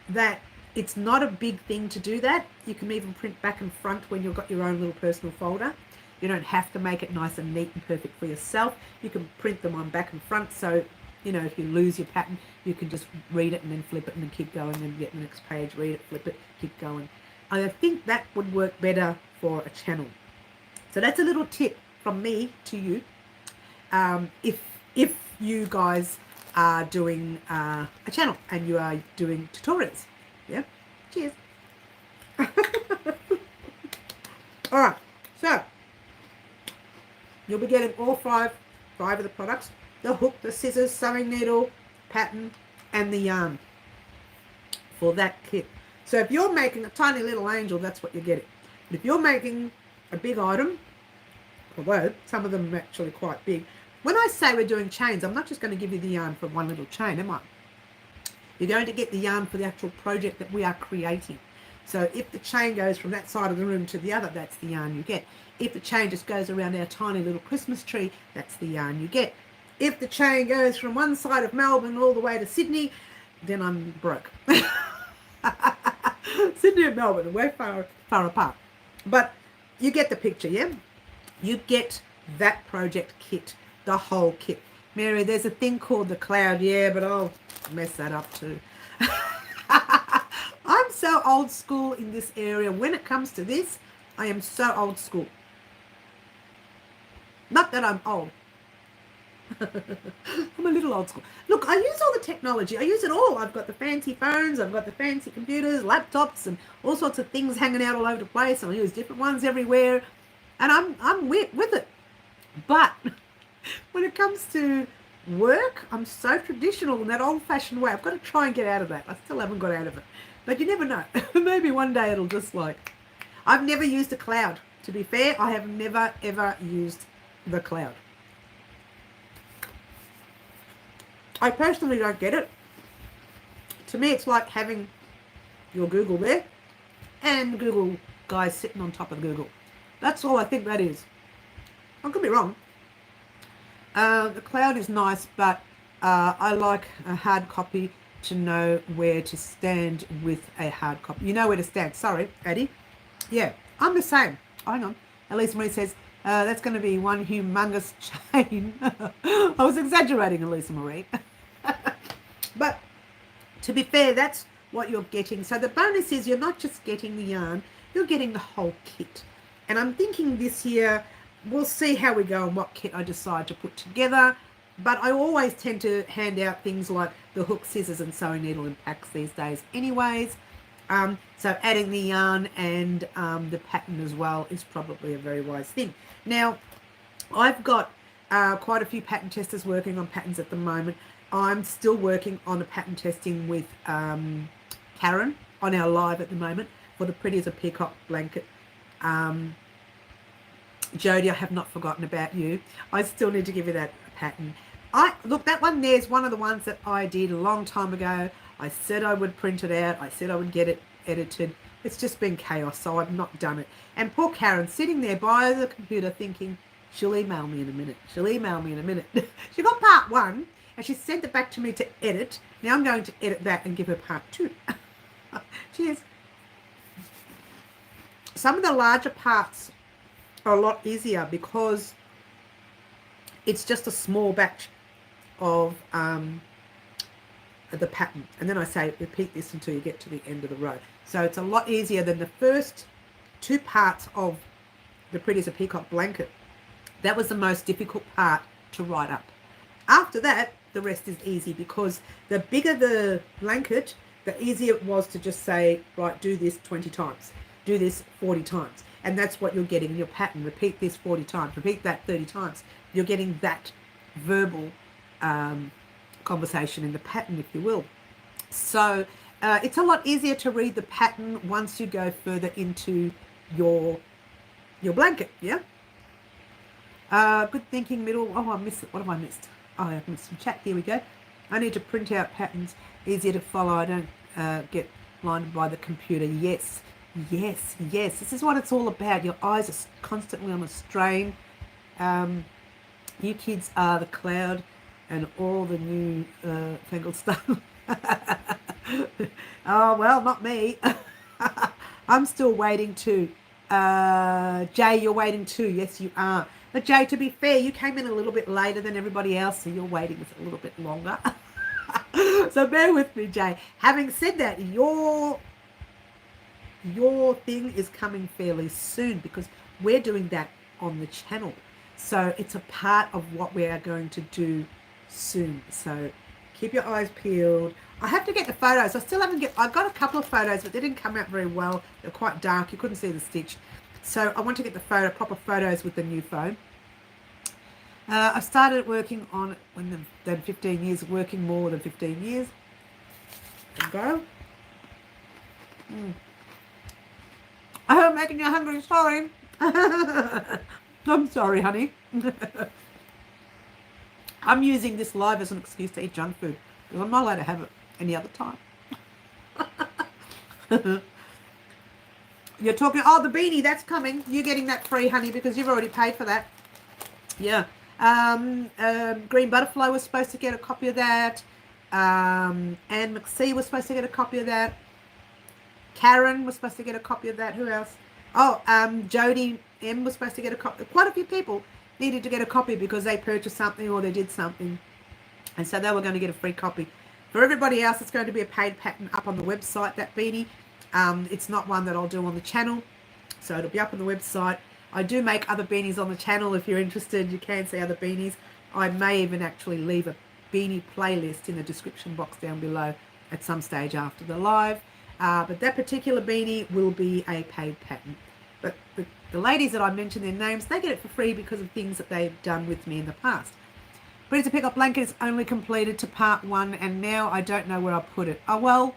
that it's not a big thing to do that. You can even print back and front when you've got your own little personal folder. You don't have to make it nice and neat and perfect for yourself. You can print them on back and front, so if you lose your pattern, you can just read it and then flip it and then keep going, and get the next page, read it, flip it, keep going. I think that would work better for a channel. So that's a little tip from me to you. If you guys are doing a channel and you are doing tutorials. Yeah. Cheers. All right. So you'll be getting all five of the products: the hook, the scissors, sewing needle, pattern, and the yarn for that kit. So if you're making a tiny little angel, that's what you're getting. But if you're making a big item, although some of them are actually quite big, when I say we're doing chains, I'm not just going to give you the yarn for one little chain, am I? You're going to get the yarn for the actual project that we are creating. So if the chain goes from that side of the room to the other, that's the yarn you get. If the chain just goes around our tiny little Christmas tree, that's the yarn you get. If the chain goes from one side of Melbourne all the way to Sydney, then I'm broke. Sydney and Melbourne are way far apart. But you get the picture, yeah? You get that project kit, the whole kit. Mary, there's a thing called the cloud, yeah, but I'll mess that up too. I'm so old school in this area. When it comes to this, I am so old school. Not that I'm old. I'm a little old school. Look, I use all the technology. I use it all. I've got the fancy phones, I've got the fancy computers, laptops, and all sorts of things hanging out all over the place. And I use different ones everywhere. And I'm with it. But when it comes to work, I'm so traditional in that old-fashioned way. I've got to try and get out of that. I still haven't got out of it. But you never know. Maybe one day it'll just like... I've never used a cloud. To be fair, I have never, ever used the cloud. I personally don't get it. To me, it's like having your Google there and Google guys sitting on top of Google. That's all I think that is. I could be wrong. The cloud is nice, but I like a hard copy to know where to stand with a hard copy. You know where to stand. Sorry, Addie. Yeah, I'm the same. Hang on. Elise Marie says, that's going to be one humongous chain. I was exaggerating, Elisa Marie. But to be fair, that's what you're getting. So the bonus is you're not just getting the yarn, you're getting the whole kit. And I'm thinking this year, we'll see how we go and what kit I decide to put together. But I always tend to hand out things like the hook, scissors, and sewing needle in packs these days anyways. So adding the yarn and the pattern as well is probably a very wise thing. Now, I've got quite a few pattern testers working on patterns at the moment. I'm still working on a pattern testing with Karen on our live at the moment for the Pretty as a Peacock blanket. Jodie, I have not forgotten about you. I still need to give you that pattern. Look, that one there's one of the ones that I did a long time ago. I said I would print it out. I said I would get it edited. It's just been chaos, so I've not done it. And poor Karen sitting there by the computer thinking, she'll email me in a minute. She'll email me in a minute. She got part 1 and she sent it back to me to edit. Now I'm going to edit that and give her part 2. Cheers. Some of the larger parts are a lot easier because it's just a small batch of the pattern. And then I say, repeat this until you get to the end of the row. So it's a lot easier than the first 2 parts of the Pretty as a Peacock blanket. That was the most difficult part to write up. After that, the rest is easy because the bigger the blanket, the easier it was to just say, right, do this 20 times, do this 40 times. And that's what you're getting in your pattern. Repeat this 40 times, repeat that 30 times. You're getting that verbal conversation in the pattern, if you will. So it's a lot easier to read the pattern once you go further into your blanket, yeah? Good thinking, middle. Oh, I missed it. What have I missed? Oh, I've missed some chat. Here we go. I need to print out patterns. Easier to follow. I don't get blinded by the computer. Yes, yes, yes. This is what it's all about. Your eyes are constantly on a strain. You kids are the cloud and all the new fangled stuff. Oh, well, not me. I'm still waiting too. Jay, you're waiting too. Yes, you are. But Jay, to be fair, you came in a little bit later than everybody else, so your waiting is a little bit longer. So bear with me, Jay. Having said that, your thing is coming fairly soon because we're doing that on the channel. So it's a part of what we are going to do soon. So keep your eyes peeled. I have to get the photos. I still haven't I got a couple of photos, but they didn't come out very well. They're quite dark. You couldn't see the stitch. So I want to get the proper photos with the new phone. I started working on it when then 15 years, working more than 15 years ago. I'm making you hungry. Sorry. I'm sorry, honey. I'm using this live as an excuse to eat junk food because I'm not allowed to have it any other time. You're talking, oh, the beanie, that's coming. You're getting that free, honey, because you've already paid for that. Yeah. Green Butterfly was supposed to get a copy of that. Anne McSee was supposed to get a copy of that. Karen was supposed to get a copy of that. Who else? Oh, Jody M was supposed to get a copy. Quite a few people needed to get a copy because they purchased something or they did something. And so they were going to get a free copy. For everybody else, it's going to be a paid pattern up on the website, that beanie. It's not one that I'll do on the channel. So it'll be up on the website. I do make other beanies on the channel. If you're interested, you can see other beanies. I may even actually leave a beanie playlist in the description box down below at some stage after the live. But that particular beanie will be a paid pattern. But the ladies that I mentioned their names, they get it for free because of things that they've done with me in the past. Pretty to Pick Up Blanket is only completed to part 1, and now I don't know where I'll put it. Oh, well,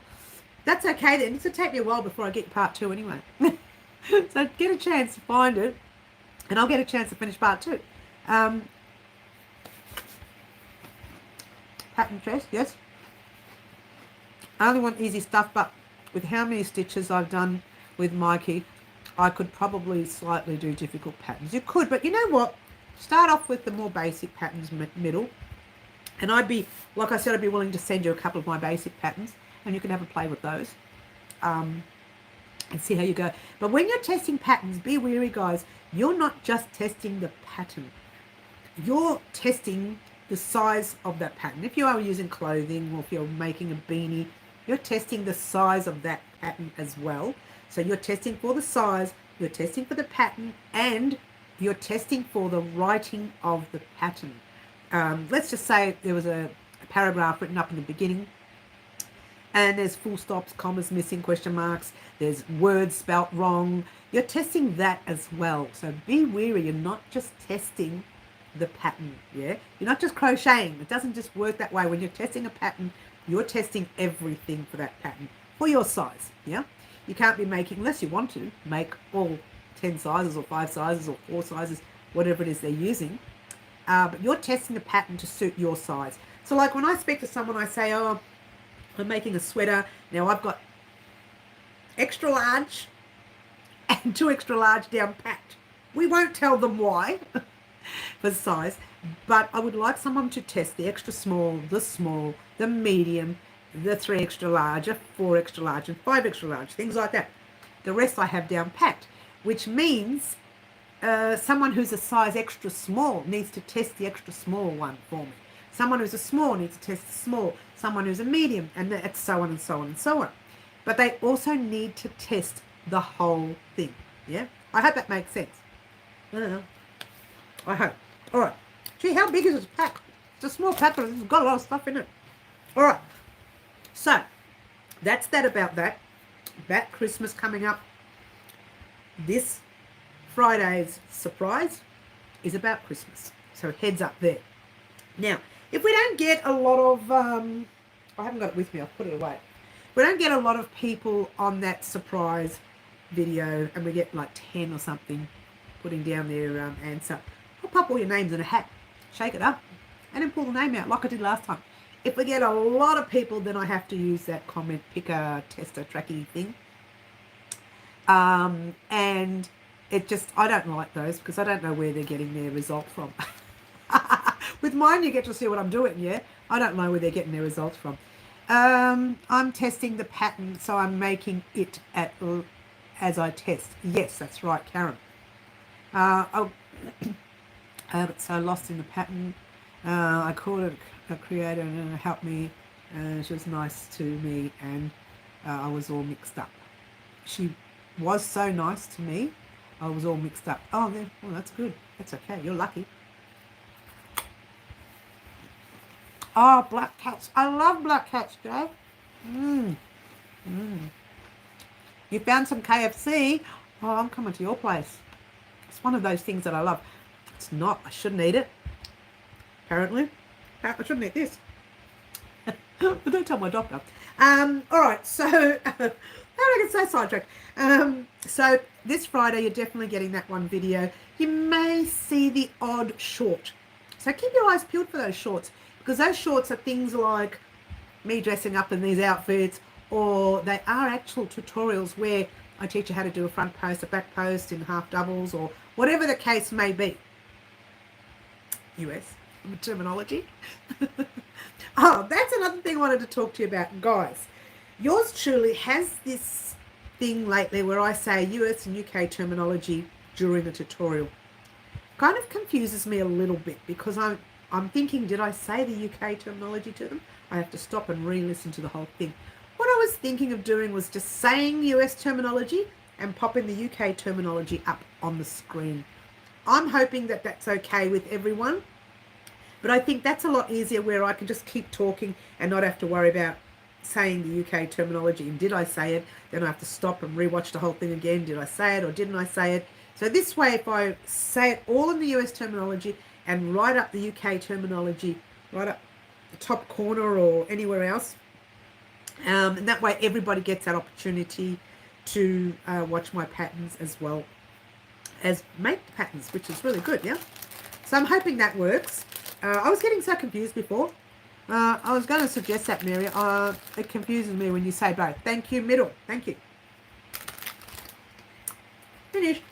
that's okay then. It's going to take me a while before I get part 2 anyway. So get a chance to find it, and I'll get a chance to finish part 2. Pattern chest, yes. I only want easy stuff, but with how many stitches I've done with Mikey, I could probably slightly do difficult patterns. You could, but you know what? Start off with the more basic patterns middle. And I'd be, like I said, I'd be willing to send you a couple of my basic patterns and you can have a play with those and see how you go. But when you're testing patterns, be wary, guys. You're not just testing the pattern. You're testing the size of that pattern. If you are using clothing or if you're making a beanie, you're testing the size of that pattern as well. So you're testing for the size, you're testing for the pattern, and you're testing for the writing of the pattern. Let's just say there was a paragraph written up in the beginning and there's full stops, commas missing, question marks, there's words spelt wrong. You're testing that as well. So be wary, you're not just testing the pattern, yeah? You're not just crocheting. It doesn't just work that way. When you're testing a pattern, you're testing everything for that pattern, for your size, yeah? You can't be making, unless you want to, make all 10 sizes or 5 sizes or 4 sizes, whatever it is they're using. but you're testing the pattern to suit your size. So like when I speak to someone, I say, oh, I'm making a sweater. Now I've got extra large and 2 extra large down packed. We won't tell them why for size, but I would like someone to test the extra small, the medium, the 3 extra large, a 4 extra large, and 5 extra large, things like that. The rest I have down packed, which means someone who's a size extra small needs to test the extra small one for me. Someone who's a small needs to test the small. Someone who's a medium, and it's so on and so on and so on. But they also need to test the whole thing. Yeah? I hope that makes sense. I don't know. I hope. All right. Gee, how big is this pack? It's a small pack, but it's got a lot of stuff in it. All right. So, that's that about that. That Christmas coming up. This Friday's surprise is about Christmas. So, heads up there. Now, if we don't get a lot of... I haven't got it with me. I'll put it away. We don't get a lot of people on that surprise video, and we get like 10 or something putting down their answer. I'll pop all your names in a hat, shake it up, and then pull the name out like I did last time. If we get a lot of people, then I have to use that comment picker tester tracky thing. And it just, I don't like those because I don't know where they're getting their result from. With mine, you get to see what I'm doing, yeah? I don't know where they're getting their results from. I'm testing the pattern, so I'm making it as I test. Yes, that's right, Karen. I got so lost in the pattern. I called it a creator and it helped me. She was nice to me, and I was all mixed up. She was so nice to me. I was all mixed up. Oh, well, that's good. That's okay. You're lucky. Oh, black cats. I love black cats, Joe. You found some KFC? Oh, I'm coming to your place. It's one of those things that I love. It's not. I shouldn't eat it. Apparently. I shouldn't eat this. But don't tell my doctor. All right. So, how did I get so sidetracked? So, this Friday, you're definitely getting that one video. You may see the odd short. So, keep your eyes peeled for those shorts. Because those shorts are things like me dressing up in these outfits, or they are actual tutorials where I teach you how to do a front post, a back post in half doubles, or whatever the case may be. US terminology. Oh, that's another thing I wanted to talk to you about. Guys, yours truly has this thing lately where I say US and UK terminology during a tutorial. Kind of confuses me a little bit because I'm thinking, did I say the UK terminology to them? I have to stop and re-listen to the whole thing. What I was thinking of doing was just saying US terminology and popping the UK terminology up on the screen. I'm hoping that that's okay with everyone, but I think that's a lot easier where I can just keep talking and not have to worry about saying the UK terminology. And did I say it? Then I have to stop and rewatch the whole thing again. Did I say it or didn't I say it? So this way, if I say it all in the US terminology and write up the UK terminology, right up the top corner or anywhere else, and that way everybody gets that opportunity to watch my patterns as well as make the patterns, which is really good, yeah? So I'm hoping that works. I was getting so confused before. I was going to suggest that, Mary. It confuses me when you say both. Thank you, middle. Thank you. Finished.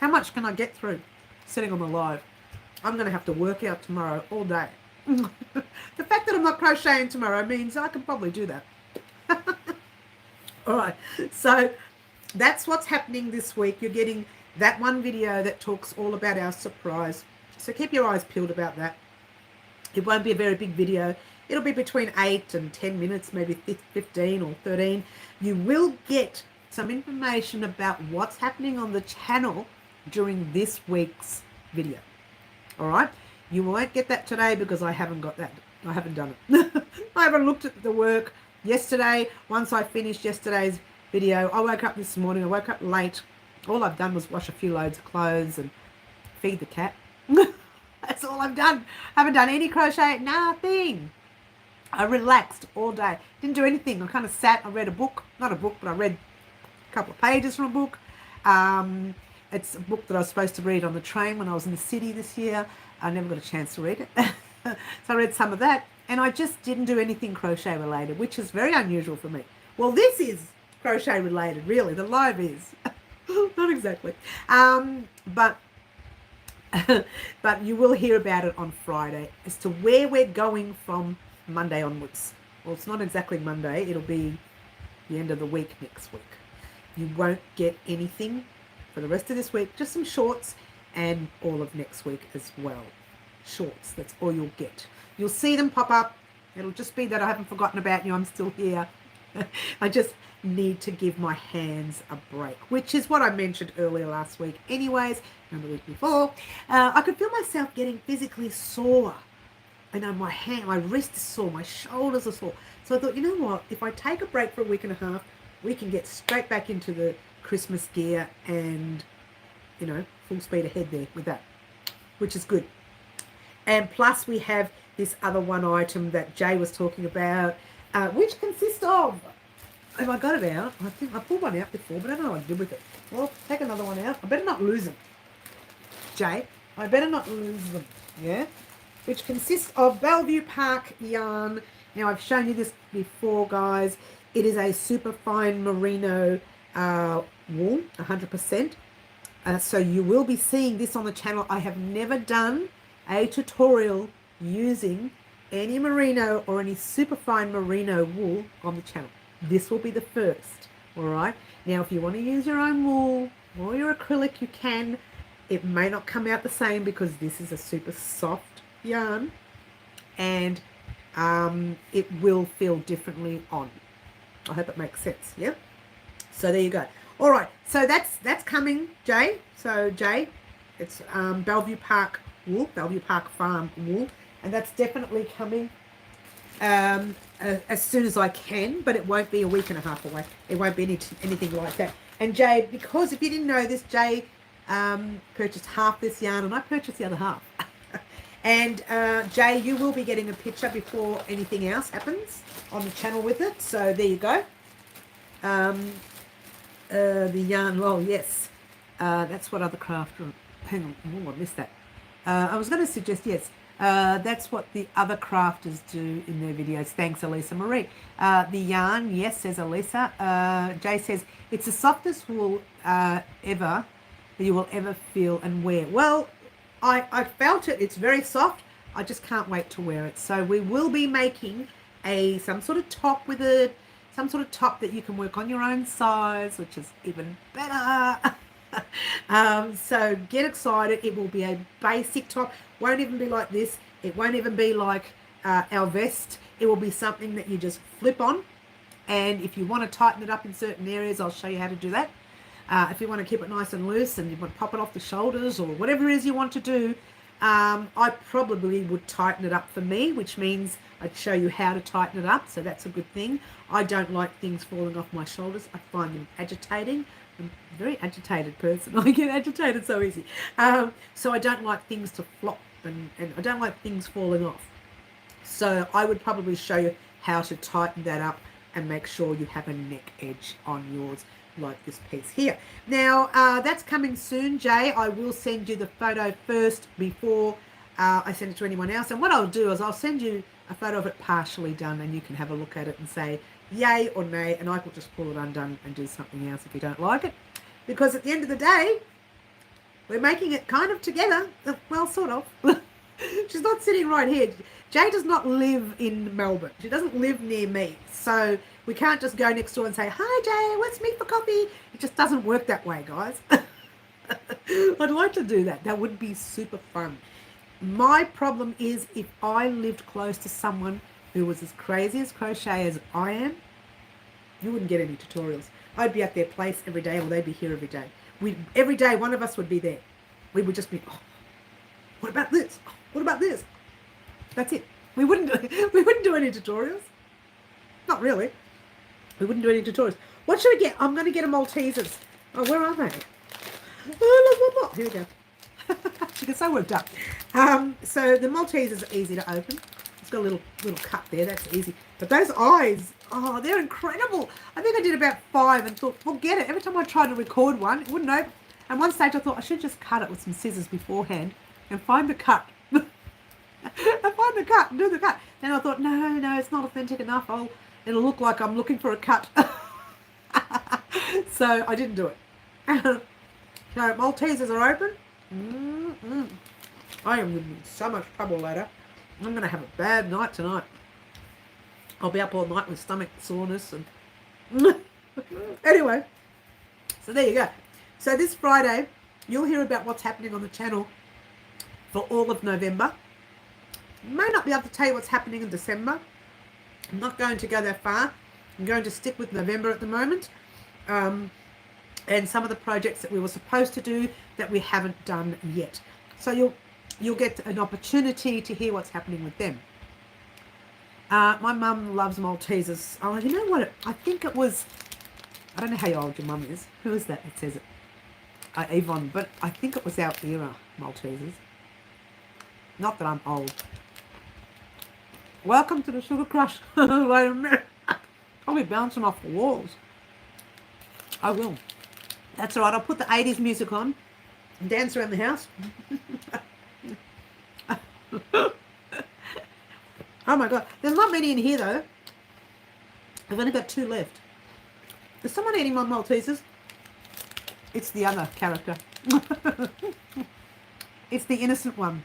How much can I get through sitting on the live? I'm going to have to work out tomorrow all day. The fact that I'm not crocheting tomorrow means I can probably do that. All right. So that's what's happening this week. You're getting that one video that talks all about our surprise. So keep your eyes peeled about that. It won't be a very big video. It'll be between 8 and 10 minutes, maybe 15 or 13. You will get some information about what's happening on the channel during this week's video. All right. You won't get that today because I haven't got that. I haven't done it. I haven't looked at the work yesterday. Once I finished yesterday's video, I woke up this morning. I woke up late. All I've done was wash a few loads of clothes and feed the cat. That's all I've done. I haven't done any crochet, nothing. I relaxed all day. Didn't do anything. I kind of sat. I read a book. Not a book, but I read a couple of pages from a book. It's a book that I was supposed to read on the train when I was in the city this year. I never got a chance to read it. So I read some of that, and I just didn't do anything crochet related, which is very unusual for me. Well, this is crochet related, really. The live is. Not exactly. But but you will hear about it on Friday as to where we're going from Monday onwards. Well, it's not exactly Monday. It'll be the end of the week next week. You won't get anything for the rest of this week, just some shorts, and all of next week as well. Shorts, that's all you'll get. You'll see them pop up. It'll just be that I haven't forgotten about you. I'm still here. I just need to give my hands a break, which is what I mentioned earlier last week anyways, and the week before. I could feel myself getting physically sore. I know my wrist is sore, my shoulders are sore. So I thought, you know what, if I take a break for a week and a half, we can get straight back into the Christmas gear and, you know, full speed ahead there with that, which is good. And plus we have this other one item that Jay was talking about, which consists of, have I got it out? I think I pulled one out before, but I don't know what I did with it. Well, take another one out. I better not lose them. Jay, I better not lose them, yeah? Which consists of Bellevue Park yarn. Now, I've shown you this before, guys. It is a super fine merino wool, 100%. So you will be seeing this on the channel. I have never done a tutorial using any merino or any superfine merino wool on the channel. This will be the first, all right? Now, if you want to use your own wool or your acrylic, you can. It may not come out the same because this is a super soft yarn, and it will feel differently on. I hope it makes sense, yeah? So there you go. All right, so that's coming, Jay. So, Jay, it's Bellevue Park wool, Bellevue Park Farm wool, and that's definitely coming as soon as I can, but it won't be a week and a half away. It won't be anything like that. And Jay, because if you didn't know this, Jay purchased half this yarn, and I purchased the other half. And Jay, you will be getting a picture before anything else happens on the channel with it. So there you go. The yarn, well, yes. That's what other craft, hang on, oh, I missed that. I was going to suggest, yes, that's what the other crafters do in their videos. Thanks, Elisa Marie. The yarn, yes, says Elisa. Jay says, it's the softest wool ever that you will ever feel and wear. Well, I felt it. It's very soft. I just can't wait to wear it. So we will be making some sort of top with some sort of top that you can work on your own size, which is even better. So get excited. It will be a basic top. Won't even be like this. It won't even be like our vest. It will be something that you just flip on. And if you want to tighten it up in certain areas, I'll show you how to do that. If you want to keep it nice and loose and you want to pop it off the shoulders or whatever it is you want to do, I probably would tighten it up for me, which means I'd show you how to tighten it up. So that's a good thing. I don't like things falling off my shoulders. I find them agitating. I'm a very agitated person. I get agitated so easy. So I don't like things to flop and I don't like things falling off. So I would probably show you how to tighten that up and make sure you have a neck edge on yours like this piece here. Now, that's coming soon, Jay. I will send you the photo first before I send it to anyone else. And what I'll do is I'll send you a photo of it partially done and you can have a look at it and say yay or nay, and I will just pull it undone and do something else if you don't like it. Because at the end of the day, we're making it kind of together. Well, sort of. She's not sitting right here. Jay does not live in Melbourne. She doesn't live near me. So we can't just go next door and say, hi, Jay, let's meet for coffee. It just doesn't work that way, guys. I'd like to do that. That would be super fun. My problem is if I lived close to someone who was as crazy as crochet as I am, you wouldn't get any tutorials. I'd be at their place every day or they'd be here every day. Every day one of us would be there. We would just be, oh, what about this? What about this? That's it. We wouldn't do any tutorials. Not really. We wouldn't do any tutorials. What should we get? I'm going to get a Maltesers. Oh, where are they? Oh, here we go. She gets so worked up. So the Maltesers are easy to open. It's got a little cut there. That's easy. But those eyes, oh, they're incredible. I think I did about 5 and thought, forget it. Every time I tried to record one, it wouldn't open. At one stage I thought I should just cut it with some scissors beforehand and find the cut. I find the cut and do the cut. Then I thought, no, it's not authentic enough. It'll look like I'm looking for a cut. So I didn't do it. So Maltesers are open. I am in so much trouble later. I'm going to have a bad night tonight. I'll be up all night with stomach soreness. And anyway, so there you go. So this Friday, you'll hear about what's happening on the channel for all of November. May not be able to tell you what's happening in December. I'm not going to go that far. I'm going to stick with November at the moment. And some of the projects that we were supposed to do that we haven't done yet. So you'll get an opportunity to hear what's happening with them. My mum loves Maltesers. Oh, you know what? I think it was, I don't know how old your mum is. Who is that that says it? Yvonne, but I think it was our era, Maltesers. Not that I'm old. Welcome to the Sugar Crush. Wait a minute. I'll be bouncing off the walls. I will. That's all right. I'll put the 80s music on and dance around the house. Oh my God. There's not many in here though. I've only got 2 left. Is someone eating my Maltesers? It's the other character. It's the innocent one.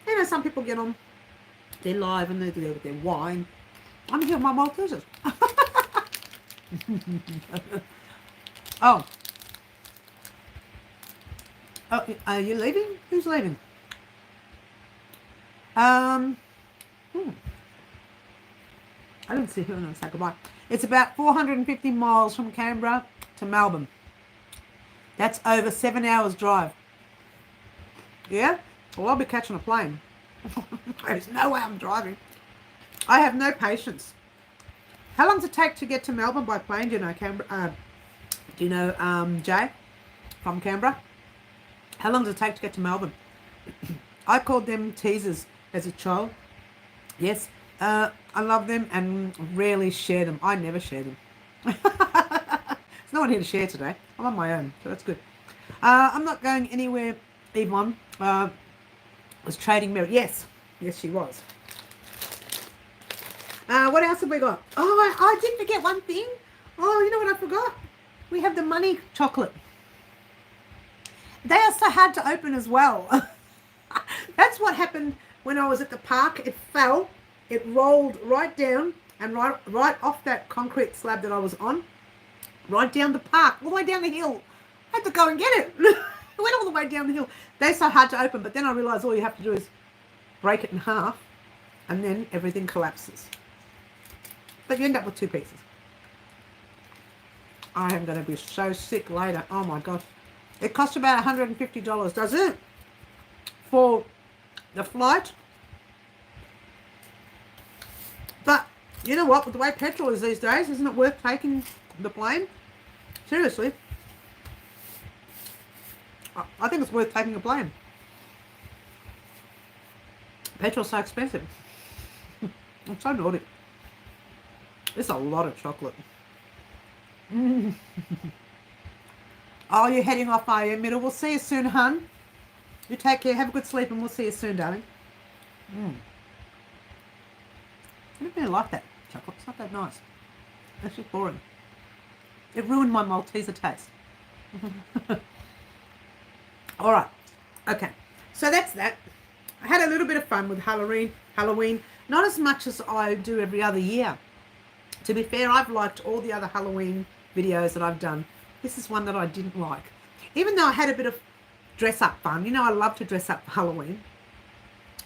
You know, some people get on, they're live and they're there with their wine. I'm here with my Maltesers. Oh, are you leaving? Who's leaving? I didn't see who. No, say goodbye. It's about 450 miles from Canberra to Melbourne. That's over 7 hours drive. Yeah? Well, I'll be catching a plane. There's no way I'm driving. I have no patience. How long does it take to get to Melbourne by plane? Do you know, Canberra? Do you know, Jay from Canberra? How long does it take to get to Melbourne? I called them teasers as a child. Yes, I love them and rarely share them. I never share them. There's no one here to share today. I'm on my own, so that's good. I'm not going anywhere, Yvonne. Was trading mirror. Yes, she was. What else have we got? Oh, I did forget one thing. Oh, you know what I forgot? We have the money chocolate. They are so hard to open as well. That's what happened when I was at the park. It fell. It rolled right down and right off that concrete slab that I was on. Right down the park. All the way down the hill. I had to go and get it. It went all the way down the hill. They're so hard to open, but then I realised all you have to do is break it in half and then everything collapses. But you end up with 2 pieces. I am going to be so sick later. Oh my gosh. It cost about $150, does it? For the flight. But you know what? With the way petrol is these days, isn't it worth taking the plane? Seriously. I think it's worth taking a plane. Petrol's so expensive. I'm so naughty. It's a lot of chocolate. Oh, you're heading off, are you, Middle? We'll see you soon, hun. You take care. Have a good sleep and we'll see you soon, darling. I don't really like that chocolate. It's not that nice. It's just boring. It ruined my Malteser taste. All right. Okay. So that's that. I had a little bit of fun with Halloween. Not as much as I do every other year. To be fair, I've liked all the other Halloween videos that I've done. This is one that I didn't like. Even though I had a bit of dress-up fun. You know, I love to dress up for Halloween.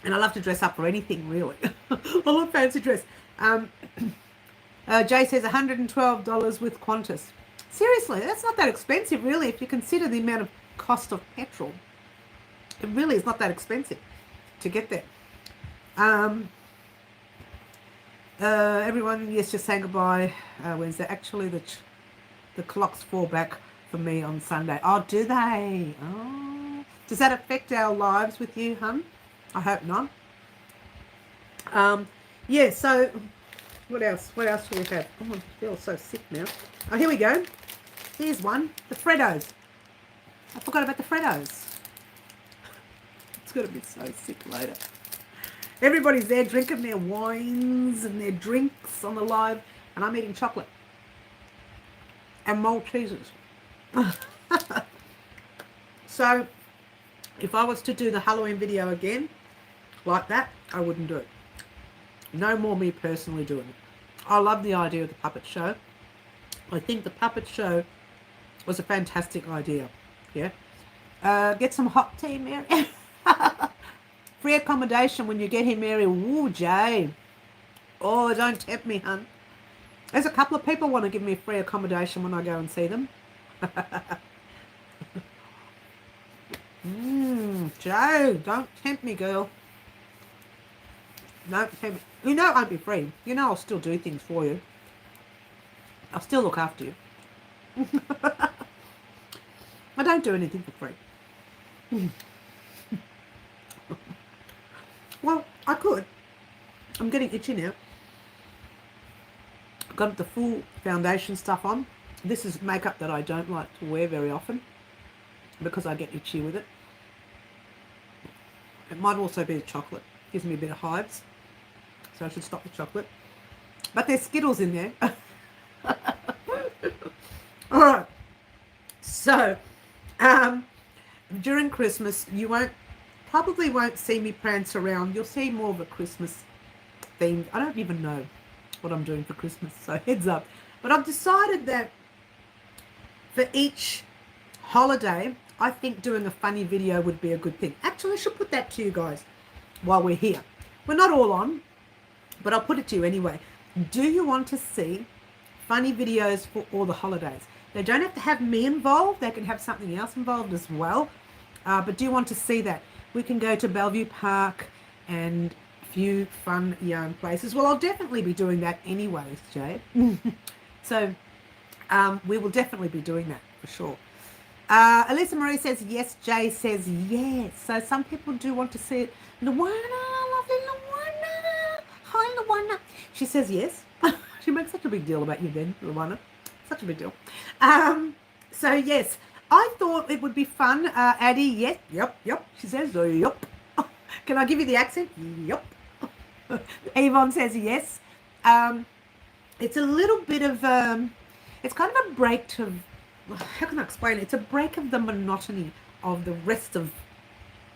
And I love to dress up for anything, really. I love fancy dress. Jay says $112 with Qantas. Seriously, that's not that expensive, really, if you consider the amount of cost of petrol. It really is not that expensive to get there. Everyone, yes, just saying goodbye Wednesday. Actually, the clocks fall back for me on Sunday. Oh, do they? Oh, does that affect our lives with you, hun? I hope not. Yeah, so What else? What else do we have? Oh, I feel so sick now. Oh, here we go. Here's one. The Freddos. I forgot about the Freddos. It's going to be so sick later. Everybody's there drinking their wines and their drinks on the live, and I'm eating chocolate and Maltesers. So, if I was to do the Halloween video again, like that, I wouldn't do it. No more me personally doing it. I love the idea of the puppet show. I think the puppet show was a fantastic idea. Yeah. Get some hot tea, Mary. Free accommodation when you get here, Mary. Ooh, Jay. Oh, don't tempt me, hun. There's a couple of people want to give me free accommodation when I go and see them. Joe, don't tempt me, girl. Don't tempt me. You know it won't be free. You know I'll still do things for you. I'll still look after you. I don't do anything for free. Well, I could. I'm getting itchy now. I've got the full foundation stuff on. This is makeup that I don't like to wear very often because I get itchy with it. It might also be the chocolate. Gives me a bit of hives. So I should stop the chocolate. But there's Skittles in there. Alright. So, during Christmas, you probably won't see me prance around. You'll see more of a Christmas theme. I don't even know what I'm doing for Christmas, so heads up. But I've decided that for each holiday, I think doing a funny video would be a good thing. Actually, I should put that to you guys while we're here. We're not all on, but I'll put it to you anyway. Do you want to see funny videos for all the holidays? They don't have to have me involved. They can have something else involved as well. But do you want to see that? We can go to Bellevue Park and a few fun yarn places. Well, I'll definitely be doing that anyways, Jay. So we will definitely be doing that for sure. Elisa Marie says yes. Jay says yes. So some people do want to see it. Luana, lovely Luana. Hi, Luana. She says yes. She makes such a big deal about you then, Luana. Such a big deal. So yes, I thought it would be fun. Addie, yes, yep. She says yep. Can I give you the accent? Yep. Avon says yes. It's a little bit of it's kind of a break to, how can I explain it? It's a break of the monotony of the rest of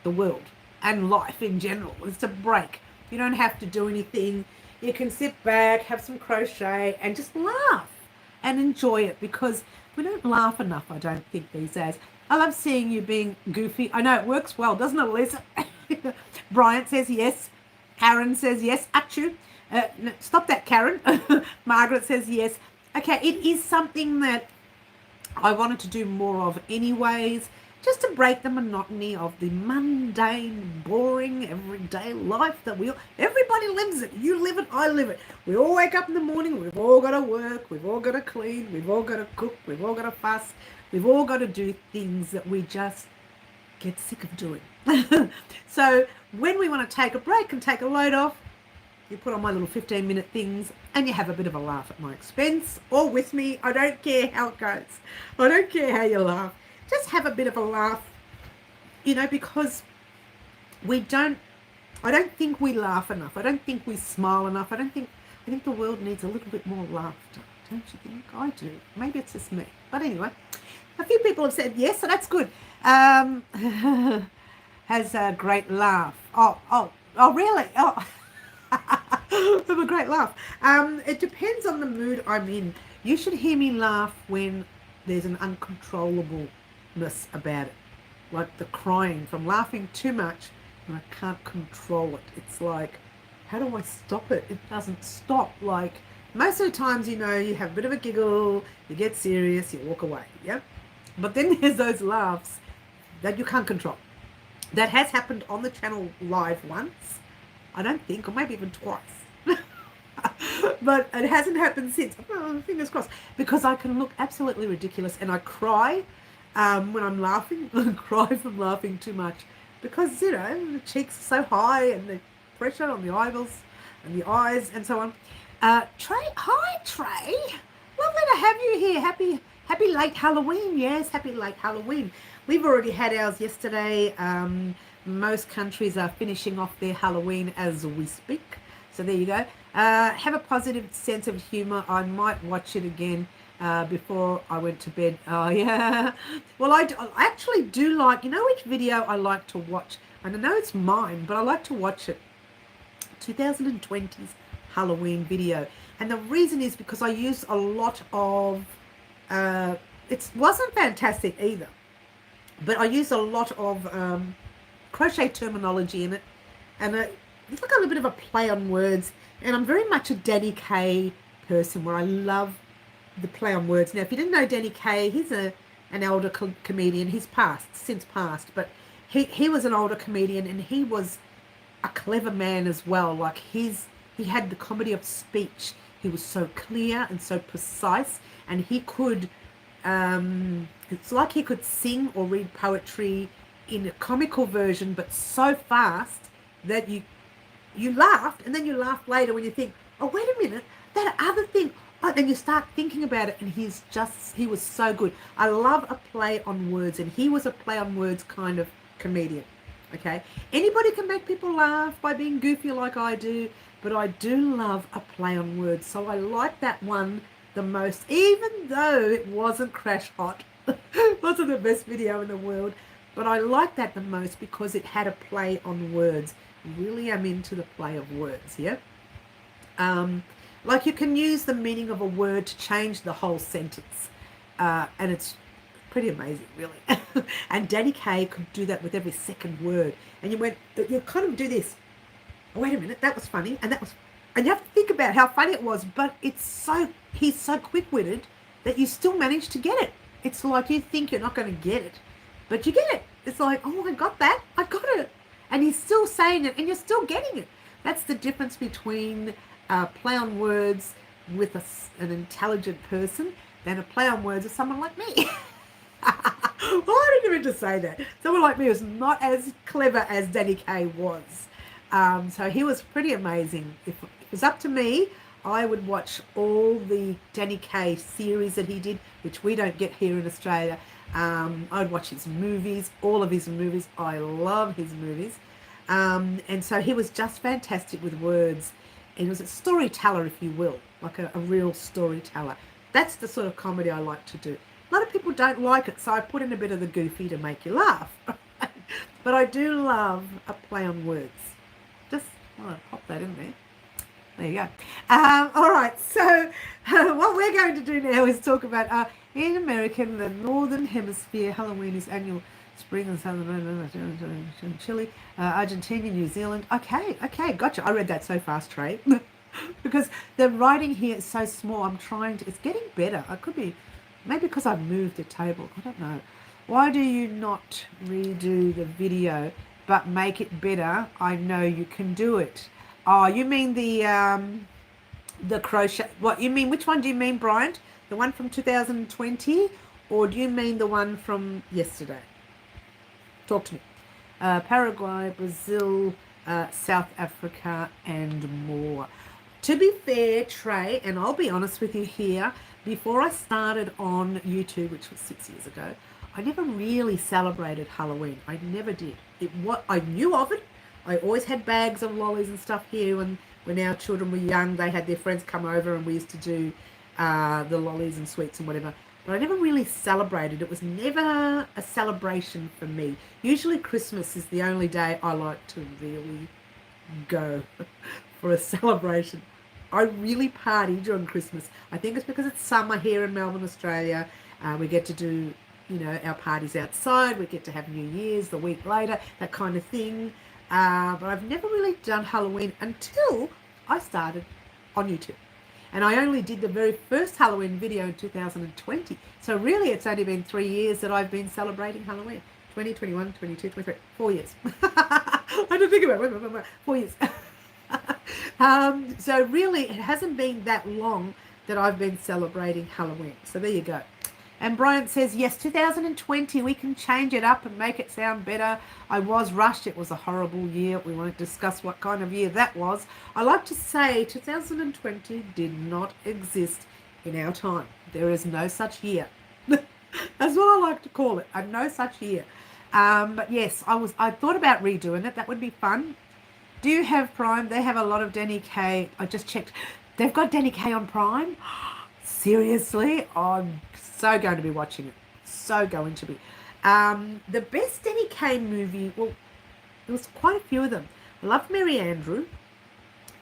the world and life in general. It's a break. You don't have to do anything. You can sit back, have some crochet and just laugh and enjoy it, because we don't laugh enough, I don't think, these days. I love seeing you being goofy. I know it works well, doesn't it, Lisa? Bryant says yes. Karen says yes. Achoo. No, stop that, Karen. Margaret says yes. Okay, it is something that I wanted to do more of anyways, just to break the monotony of the mundane, boring, everyday life that everybody lives it. You live it, I live it. We all wake up in the morning, we've all got to work, we've all got to clean, we've all got to cook, we've all got to fuss, we've all got to do things that we just get sick of doing. So when we want to take a break and take a load off, you put on my little 15-minute things and you have a bit of a laugh at my expense or with me. I don't care how it goes. I don't care how you laugh. Just have a bit of a laugh, you know, because I don't think we laugh enough. I don't think we smile enough. I think the world needs a little bit more laughter. Don't you think? I do. Maybe it's just me. But anyway, a few people have said yes, so that's good. Has a great laugh. Oh, really? Oh, have a great laugh. It depends on the mood I'm in. You should hear me laugh when there's an uncontrollableness about it, like the crying from laughing too much and I can't control it. It's like, how do I stop it? It doesn't stop. Like most of the times, you know, you have a bit of a giggle, you get serious, you walk away, yeah? But then there's those laughs that you can't control. That has happened on the channel live once, I don't think, or maybe even twice. But it hasn't happened since. Oh, fingers crossed. Because I can look absolutely ridiculous and I cry when I'm laughing. I cry from laughing too much because, you know, the cheeks are so high and the pressure on the eyeballs and the eyes and so on. Trey, hi Trey. Lovely to have you here. Happy late Halloween. Yes, happy late Halloween. We've already had ours yesterday. Most countries are finishing off their Halloween as we speak. So there you go. Have a positive sense of humor. I might watch it again before I went to bed. Oh yeah. Well, I actually do like, you know which video I like to watch? And I know it's mine, but I like to watch it. 2020's Halloween video. And the reason is because I used a lot of, it wasn't fantastic either, but I used a lot of crochet terminology in it. And it's like a little bit of a play on words. And I'm very much a Danny Kaye person where I love the play on words. Now, if you didn't know Danny Kaye, he's an elder comedian. He's since passed, but he was an older comedian, and he was a clever man as well. Like he had the comedy of speech. He was so clear and so precise, and he could it's like he could sing or read poetry in a comical version, but so fast that you laughed, and then you laugh later when you think, oh wait a minute, that other thing, oh, and you start thinking about it. And he was so good. I love a play on words, and he was a play on words kind of comedian. Okay, anybody can make people laugh by being goofy like I do, but I do love a play on words. So I like that one the most, even though it wasn't crash hot. It wasn't the best video in the world, but I like that the most because it had a play on words. Really am into the play of words, yeah? Like you can use the meaning of a word to change the whole sentence, and it's pretty amazing, really. And Danny Kaye could do that with every second word. And you kind of do this. Oh, wait a minute, that was funny, and and you have to think about how funny it was. But he's so quick-witted that you still manage to get it. It's like you think you're not going to get it, but you get it. It's like, oh, I got that, I got it, and he's still saying it, and you're still getting it. That's the difference between play on words with an intelligent person than a play on words of someone like me. Well, I didn't mean to say that. Someone like me was not as clever as Danny Kaye was. So he was pretty amazing. If it was up to me, I would watch all the Danny Kaye series that he did, which we don't get here in Australia. I'd watch his movies, all of his movies. I love his movies. And so he was just fantastic with words. And he was a storyteller, if you will, like a real storyteller. That's the sort of comedy I like to do. A lot of people don't like it, so I put in a bit of the goofy to make you laugh. But I do love a play on words. Just want to pop that in there. There you go. All right, so what we're going to do now is talk about, in America, in the Northern Hemisphere, Halloween is annual. Spring and southern Chile, Argentina, New Zealand. Okay, gotcha. I read that so fast, Trey. Because the writing here is so small. It's getting better. I could be, maybe because I've moved the table. I don't know. Why do you not redo the video but make it better? I know you can do it. Oh, you mean the crochet? What you mean? Which one do you mean, Bryant? The one from 2020, or do you mean the one from yesterday? Talk to me. Paraguay, Brazil, South Africa, and more. To be fair, Trey, and I'll be honest with you here, before I started on YouTube, which was 6 years ago, I never really celebrated Halloween. I never did. I knew of it. I always had bags of lollies and stuff here, and when our children were young, they had their friends come over, and we used to do the lollies and sweets and whatever. But I never really celebrated. It was never a celebration for me. Usually Christmas is the only day I like to really go for a celebration. I really party during Christmas. I think it's because it's summer here in Melbourne, Australia. We get to do, our parties outside. We get to have New Year's the week later, that kind of thing. But I've never really done Halloween until I started on YouTube. And I only did the very first Halloween video in 2020. So really, it's only been 3 years that I've been celebrating Halloween. 20, 21, 22, 23, 4 years. I didn't think about it. Wait, 4 years. So really, it hasn't been that long that I've been celebrating Halloween. So there you go. And Bryant says, yes, 2020, we can change it up and make it sound better. I was rushed. It was a horrible year. We won't discuss what kind of year that was. I like to say 2020 did not exist in our time. There is no such year. That's what I like to call it. I no such year. But yes, I thought about redoing it. That would be fun. Do you have Prime? They have a lot of Danny Kaye. I just checked. They've got Danny Kaye on Prime. Seriously, I'm so going to be watching it. So going to be. The best Danny Kaye movie, well, there was quite a few of them. I loved Mary Andrew.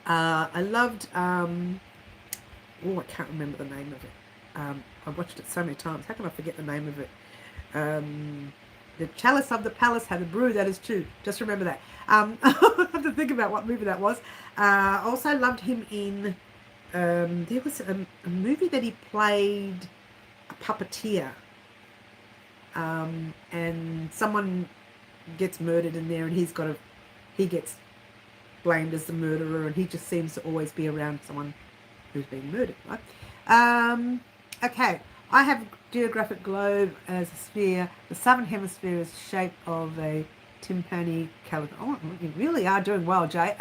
I loved, I can't remember the name of it. I watched it so many times. How can I forget the name of it? The Chalice of the Palace had a brew, that is true. Just remember that. I have to think about what movie that was. Also loved him in, there was a movie that he played a puppeteer. And someone gets murdered in there and he gets blamed as the murderer, and he just seems to always be around someone who's being murdered, right? Okay, I have geographic globe as a sphere. The southern hemisphere is shape of a timpani caliber. Oh, you really are doing well, Trey.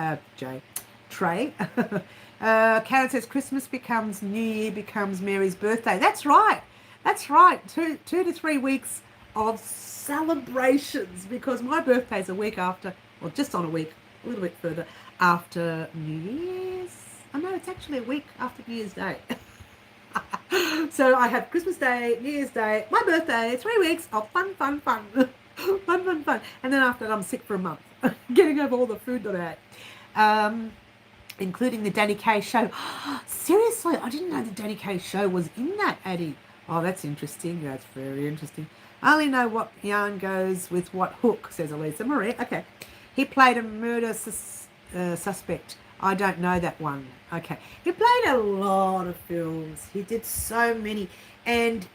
Karen says Christmas becomes New Year, becomes Mary's birthday. That's right. That's right. 2 to 3 weeks of celebrations, because my birthday's a week after, or just on a week, a little bit further after New Year's. I know it's actually a week after New Year's Day. So I have Christmas Day, New Year's Day, my birthday, 3 weeks of fun. fun. And then after that, I'm sick for a month, getting over all the food that I ate. Including the Danny Kaye show. Seriously, I didn't know the Danny Kaye show was in that, Addie. Oh, that's interesting. That's very interesting. I only know what yarn goes with what hook, says Elisa Marie. Okay. He played a murder suspect. I don't know that one. Okay. He played a lot of films. He did so many. And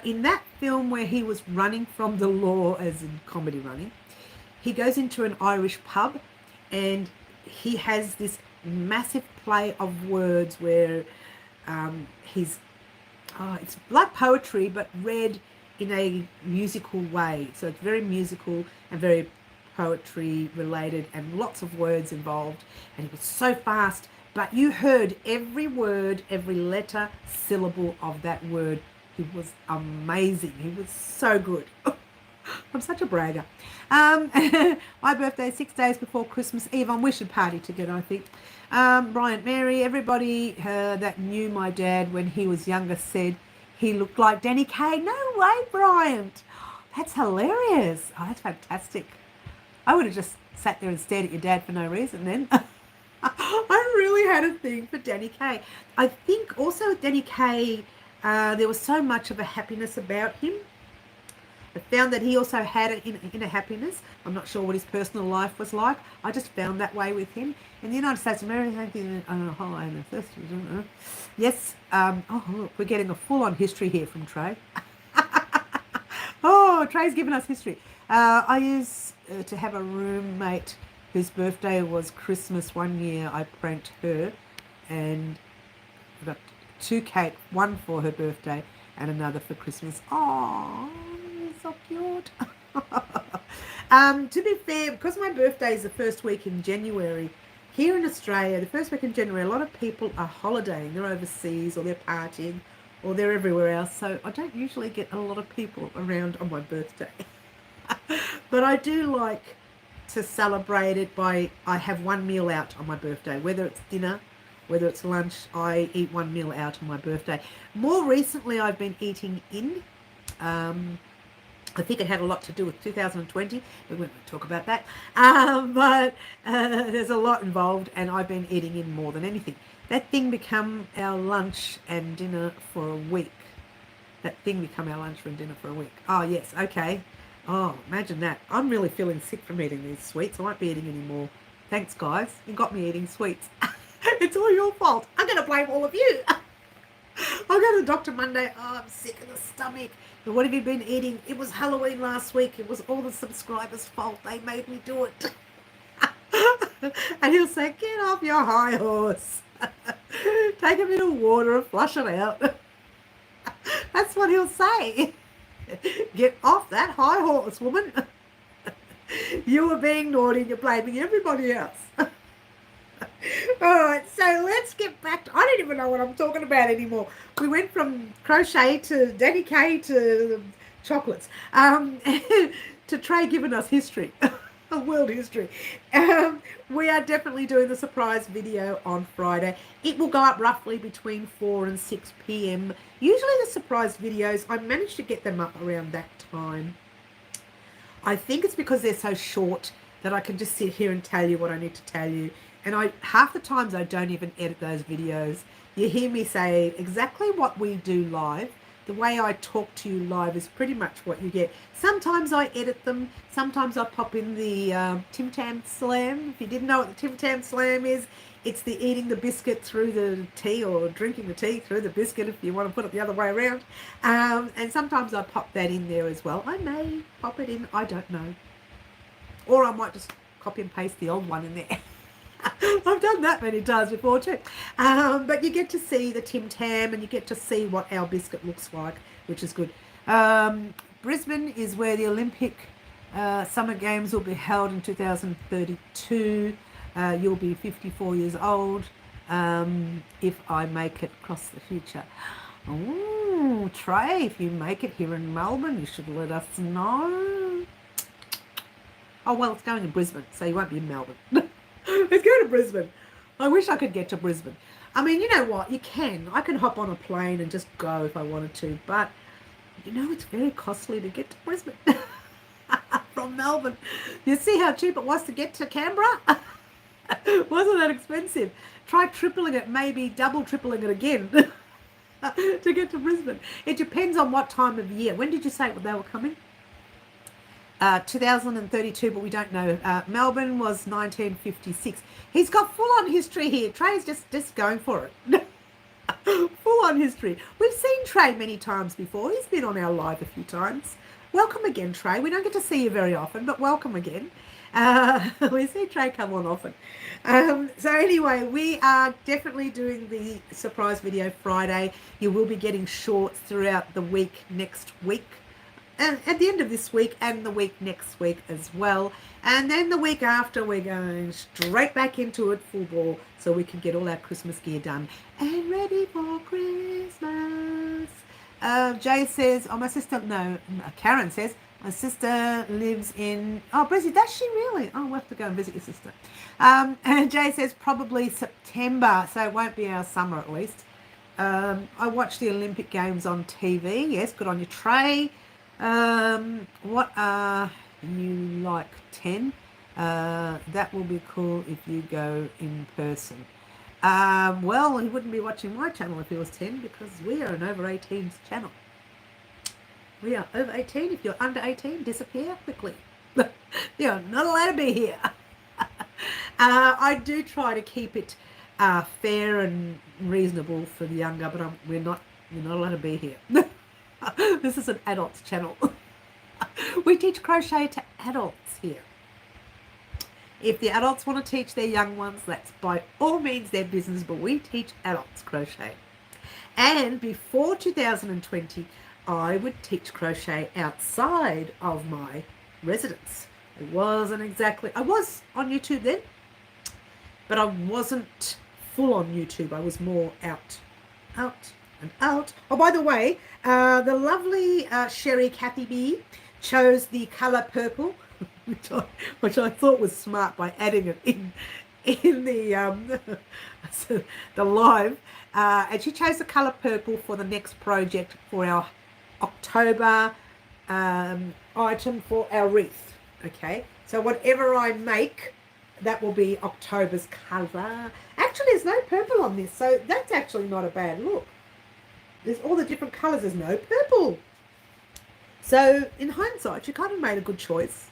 in that film where he was running from the law, as in comedy running, he goes into an Irish pub and he has this massive play of words where it's like poetry but read in a musical way. So it's very musical and very poetry related and lots of words involved, and it was so fast, but you heard every word, every letter, syllable of that word. He was amazing. He was so good. I'm such a bragger. My birthday 6 days before Christmas Eve. We should party together, I think. Bryant Mary, everybody that knew my dad when he was younger said he looked like Danny Kaye. No way, Bryant. That's hilarious. Oh, that's fantastic. I would have just sat there and stared at your dad for no reason then. I really had a thing for Danny Kaye. I think also with Danny Kaye, there was so much of a happiness about him. I found that he also had an inner happiness. I'm not sure what his personal life was like. I just found that way with him. In the United States of America, yes. Oh, look, we're getting a full-on history here from Trey. Oh, Trey's given us history. I used to have a roommate whose birthday was Christmas. One year I pranked her and got 2 cake, one for her birthday and another for Christmas. Oh, so cute. To be fair, because my birthday is the first week in January, here in Australia, the first week in January, a lot of people are holidaying. They're overseas or they're partying or they're everywhere else. So I don't usually get a lot of people around on my birthday. But I do like to celebrate it by, I have one meal out on my birthday, whether it's dinner, whether it's lunch, I eat one meal out on my birthday. More recently, I've been eating in. I think it had a lot to do with 2020. We won't talk about that. But there's a lot involved, and I've been eating in more than anything. That thing become our lunch and dinner for a week. Oh, yes, okay. Oh, imagine that. I'm really feeling sick from eating these sweets. I won't be eating any more. Thanks, guys. You got me eating sweets. It's all your fault. I'm going to blame all of you. I'll go to the doctor Monday. Oh, I'm sick in the stomach. But what have you been eating? It was Halloween last week. It was all the subscribers' fault. They made me do it. And he'll say, get off your high horse. Take a bit of water and flush it out. That's what he'll say. Get off that high horse, woman. You were being naughty and you're blaming everybody else. All right, so let's get back to, I don't even know what I'm talking about anymore. We went from crochet to Daddy K to chocolates, to Trey giving us history, world history. We are definitely doing the surprise video on Friday. It will go up roughly between 4 and 6 p.m. Usually the surprise videos, I managed to get them up around that time. I think it's because they're so short that I can just sit here and tell you what I need to tell you. And half the times I don't even edit those videos. You hear me say exactly what we do live. The way I talk to you live is pretty much what you get. Sometimes I edit them. Sometimes I pop in the Tim Tam Slam. If you didn't know what the Tim Tam Slam is, it's the eating the biscuit through the tea, or drinking the tea through the biscuit if you want to put it the other way around. And sometimes I pop that in there as well. I may pop it in, I don't know. Or I might just copy and paste the old one in there. I've done that many times before too. But you get to see the Tim Tam and you get to see what our biscuit looks like, which is good. Brisbane is where the Olympic Summer Games will be held in 2032. You'll be 54 years old if I make it across the future. Oh, Trey, if you make it here in Melbourne, you should let us know. Oh, well, it's going to Brisbane, so you won't be in Melbourne. It's going to Brisbane. I wish I could get to Brisbane. I mean, you know what? You can. I can hop on a plane and just go if I wanted to. But, you know, it's very costly to get to Brisbane from Melbourne. You see how cheap it was to get to Canberra? Wasn't that expensive? Try tripling it, maybe double tripling it again to get to Brisbane. It depends on what time of year. When did you say they were coming? 2032, but we don't know. Melbourne was 1956. He's got full-on history here. Trey's just going for it. Full-on history. We've seen Trey many times before. He's been on our live a few times. Welcome again, Trey. We don't get to see you very often, but welcome again. We see Trey come on often. So anyway, we are definitely doing the surprise video Friday. You will be getting shorts throughout the week next week. And at the end of this week and the week next week as well. And then the week after, we're going straight back into it full ball so we can get all our Christmas gear done and ready for Christmas. Jay says, oh, my sister, no, Karen says, my sister lives in, oh, Brizzy, does she really? Oh, we'll have to go and visit your sister. And Jay says probably September, so it won't be our summer at least. I watched the Olympic Games on TV. Yes, good on you, Trey. What are you like, 10? That will be cool if you go in person. Well, he wouldn't be watching my channel if he was 10 because we are an over 18s channel. We are over 18. If you're under 18, disappear quickly. You're not allowed to be here. I do try to keep it fair and reasonable for the younger, but you're not allowed to be here. This is an adults channel. We teach crochet to adults here. If the adults want to teach their young ones, that's by all means their business, but we teach adults crochet. And before 2020, I would teach crochet outside of my residence. It wasn't exactly, I was on YouTube then, but I wasn't full on YouTube. I was more out. Oh, by the way, the lovely Sherry Kathy B chose the colour purple, which I thought was smart by adding it in the the live, and she chose the colour purple for the next project for our October item for our wreath. Okay, so whatever I make, that will be October's colour. Actually, there's no purple on this, so that's actually not a bad look. There's all the different colours. There's no purple. So, in hindsight, she kind of made a good choice.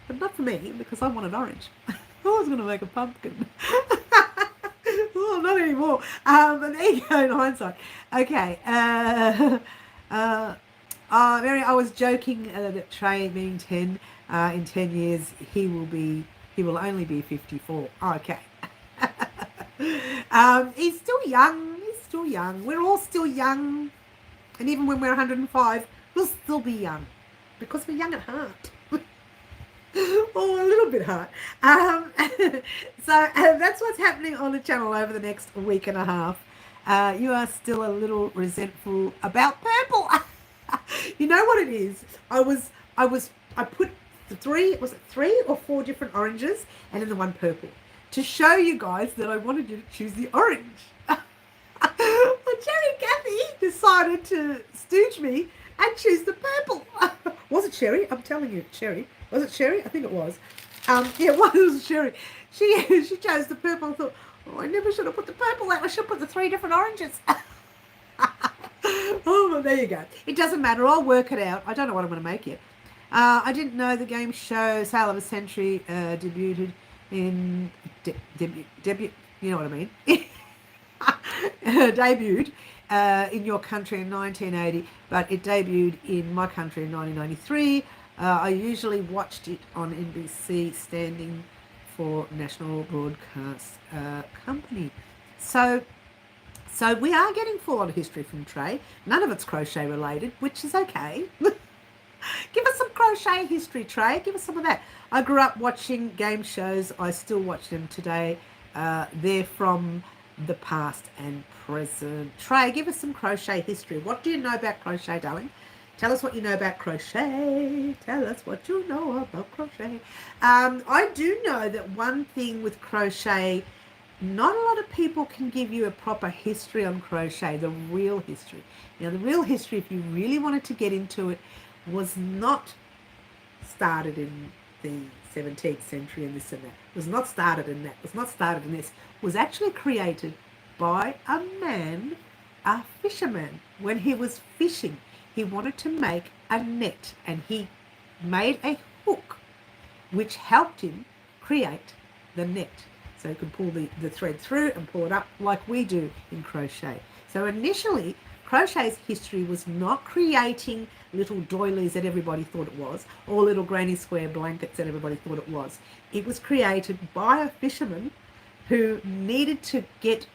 But not for me, because I wanted orange. I was going to make a pumpkin. Oh, not anymore. But there you go, in hindsight. Okay. Mary, I was joking that Trey being 10, in 10 years, he will only be 54. Oh, okay. He's still young. We're all still young. And even when we're 105, we'll still be young because we're young at heart. Or a little bit hard. So that's what's happening on the channel over the next week and a half. You are still a little resentful about purple. You know what it is? I put three or four different oranges and then the one purple to show you guys that I wanted you to choose the orange. But Cherry Kathy decided to stooge me and choose the purple. Was it Cherry? I'm telling you, Cherry. Was it Cherry? I think it was. Yeah, it was Cherry. She chose the purple. I thought, oh, I never should have put the purple out. I should have put the three different oranges. Oh, well, there you go. It doesn't matter. I'll work it out. I don't know what I'm going to make yet. I didn't know the game show Sale of a Century debuted in... debut, you know what I mean? Debuted in your country in 1980, but it debuted in my country in 1993. I usually watched it on NBC, standing for National Broadcast Company. So we are getting full on history from Trey. None of it's crochet related, which is okay. Give us some crochet history, Trey. Give us some of that. I grew up watching game shows. I still watch them today. They're from the past and present. Trey, give us some crochet history. What do you know about crochet, darling? Tell us what you know about crochet. Tell us what you know about crochet. I do know that one thing with crochet, not a lot of people can give you a proper history on crochet, the real history. Now, the real history, if you really wanted to get into it, was not started in the 17th century and this and that. Was not started in that. Was not started in this. Was actually created by a man, a fisherman. When he was fishing, he wanted to make a net, and he made a hook which helped him create the net. So you could pull the thread through and pull it up like we do in crochet. So initially, crochet's history was not creating little doilies that everybody thought it was, or little granny square blankets that everybody thought it was. It was created by a fisherman who needed to get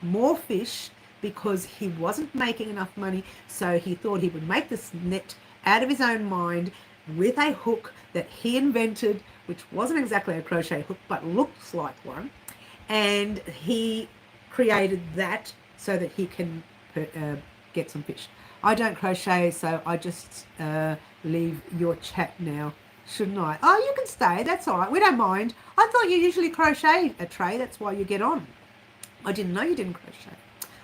more fish because he wasn't making enough money. So he thought he would make this net out of his own mind with a hook that he invented, which wasn't exactly a crochet hook, but looks like one. And he created that so that he can get some fish. I don't crochet, so I just leave your chat now, shouldn't I? Oh, you can stay. That's all right. We don't mind. I thought you usually crochet a Trey. That's why you get on. I didn't know you didn't crochet.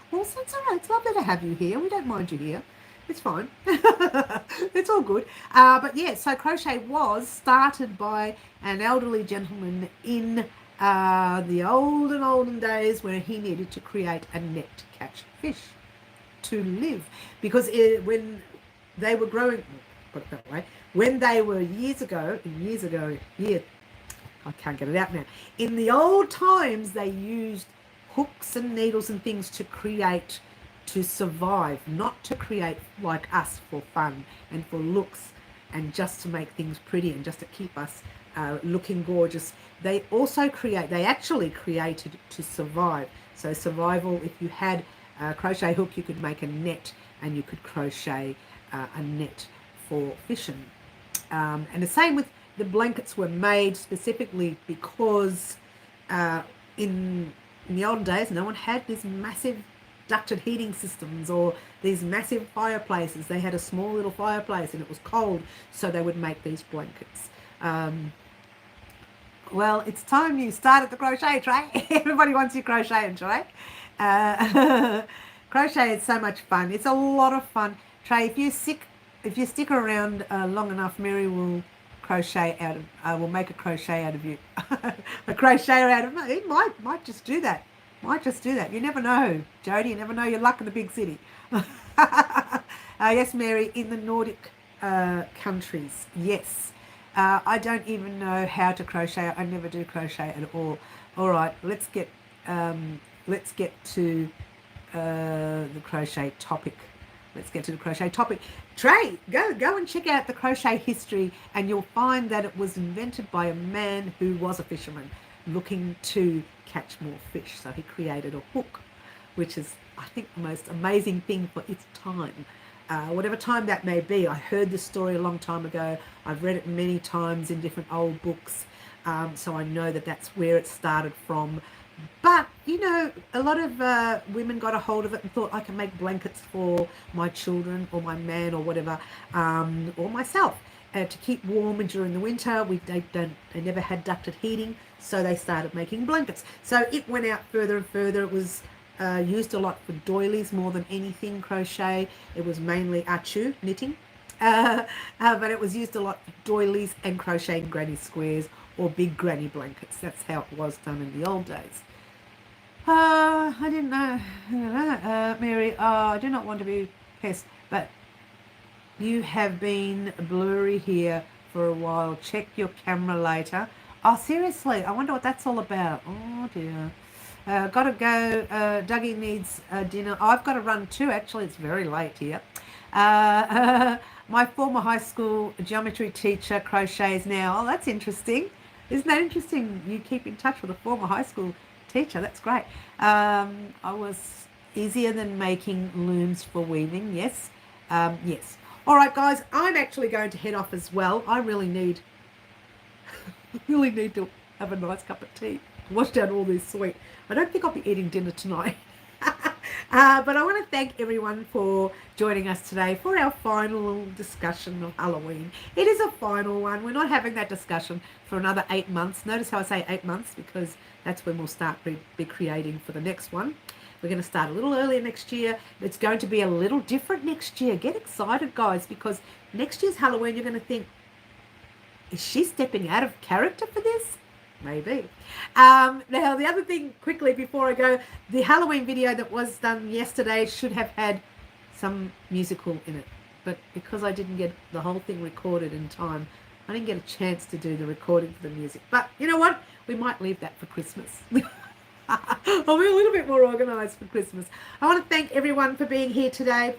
Well, so it's all right. It's lovely to have you here. We don't mind you here. It's fine. It's all good. But yeah, so crochet was started by an elderly gentleman in the olden days, where he needed to create a net to catch fish to live, because when they were growing, put it that way, when they were years ago, I can't get it out now. In the old times, they used hooks and needles and things to create, to survive, not to create like us for fun and for looks and just to make things pretty and just to keep us looking gorgeous. They actually created to survive. So survival, if you had a crochet hook, you could make a net, and you could crochet a net for fishing. And the same with the blankets were made specifically because in the olden days, no one had these massive ducted heating systems or these massive fireplaces. They had a small little fireplace and it was cold, so they would make these blankets. Well, it's time you started the crochet, Trey. Everybody wants you crocheting, Trey. Crochet is so much fun. It's a lot of fun. Trey, if you stick around long enough, Mary will will make a crochet out of you. A crocheter out of me. It might just do that. You never know, Jody. You never know your luck in the big city. Yes, Mary, in the Nordic countries, yes. I don't even know how to crochet. I never do crochet at all. All right, let's get to the crochet topic. Trey, go and check out the crochet history, and you'll find that it was invented by a man who was a fisherman looking to catch more fish. So he created a hook, which is, I think, the most amazing thing for its time. whatever time that may be. I heard the story a long time ago. I've read it many times in different old books, so I know that that's where it started from. But, you know, a lot of women got a hold of it and thought, I can make blankets for my children or my man or whatever, or myself, to keep warm during the winter. They never had ducted heating, so they started making blankets. So it went out further and further. It was used a lot for doilies more than anything, crochet. It was mainly achu, knitting. But it was used a lot for doilies and crocheting granny squares or big granny blankets. That's how it was done in the old days. I didn't know, Mary. I do not want to be pest, but you have been blurry here for a while. Check your camera later. Oh, seriously, I wonder what that's all about. Oh dear. Gotta go. Dougie needs dinner. I've got to run too. Actually, it's very late here. My former high school geometry teacher crochets now. Oh, that's interesting. Isn't that interesting? You keep in touch with a former high school teacher. That's great. I was easier than making looms for weaving. Yes. Yes. All right, guys. I'm actually going to head off as well. I really need to have a nice cup of tea. Wash down all this sweet. I don't think I'll be eating dinner tonight. But I want to thank everyone for joining us today for our final discussion of Halloween. It is a final one. We're not having that discussion for another 8 months. Notice how I say 8 months, because that's when we'll start be creating for the next one. We're going to start a little earlier next year. It's going to be a little different next year. Get excited, guys, because next year's Halloween, you're going to think, is she stepping out of character for this? Maybe. Now, the other thing, quickly before I go, the Halloween video that was done yesterday should have had some musical in it. But because I didn't get the whole thing recorded in time, I didn't get a chance to do the recording for the music. But you know what? We might leave that for Christmas. I'll be a little bit more organised for Christmas. I want to thank everyone for being here today.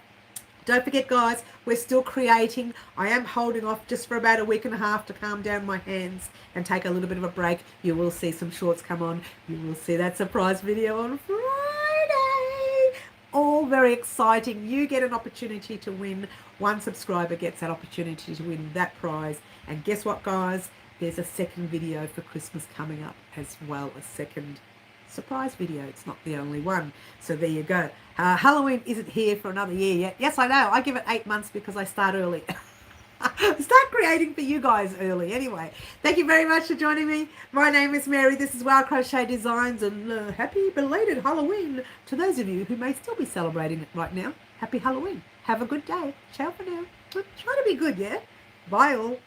Don't forget, guys, we're still creating. I am holding off just for about a week and a half to calm down my hands and take a little bit of a break. You will see some shorts come on. You will see that surprise video on Friday. All very exciting. You get an opportunity to win. One subscriber gets that opportunity to win that prize. And guess what, guys? There's a second video for Christmas coming up as well, a second surprise video. It's not the only one. So there you go. Halloween isn't here for another year yet. Yes, I know. I give it 8 months because I start early. Start creating for you guys early. Anyway, thank you very much for joining me. My name is Mary. This is Crochet Designs, and happy belated Halloween to those of you who may still be celebrating it right now. Happy Halloween. Have a good day. Ciao for now. Try to be good, yeah? Bye all.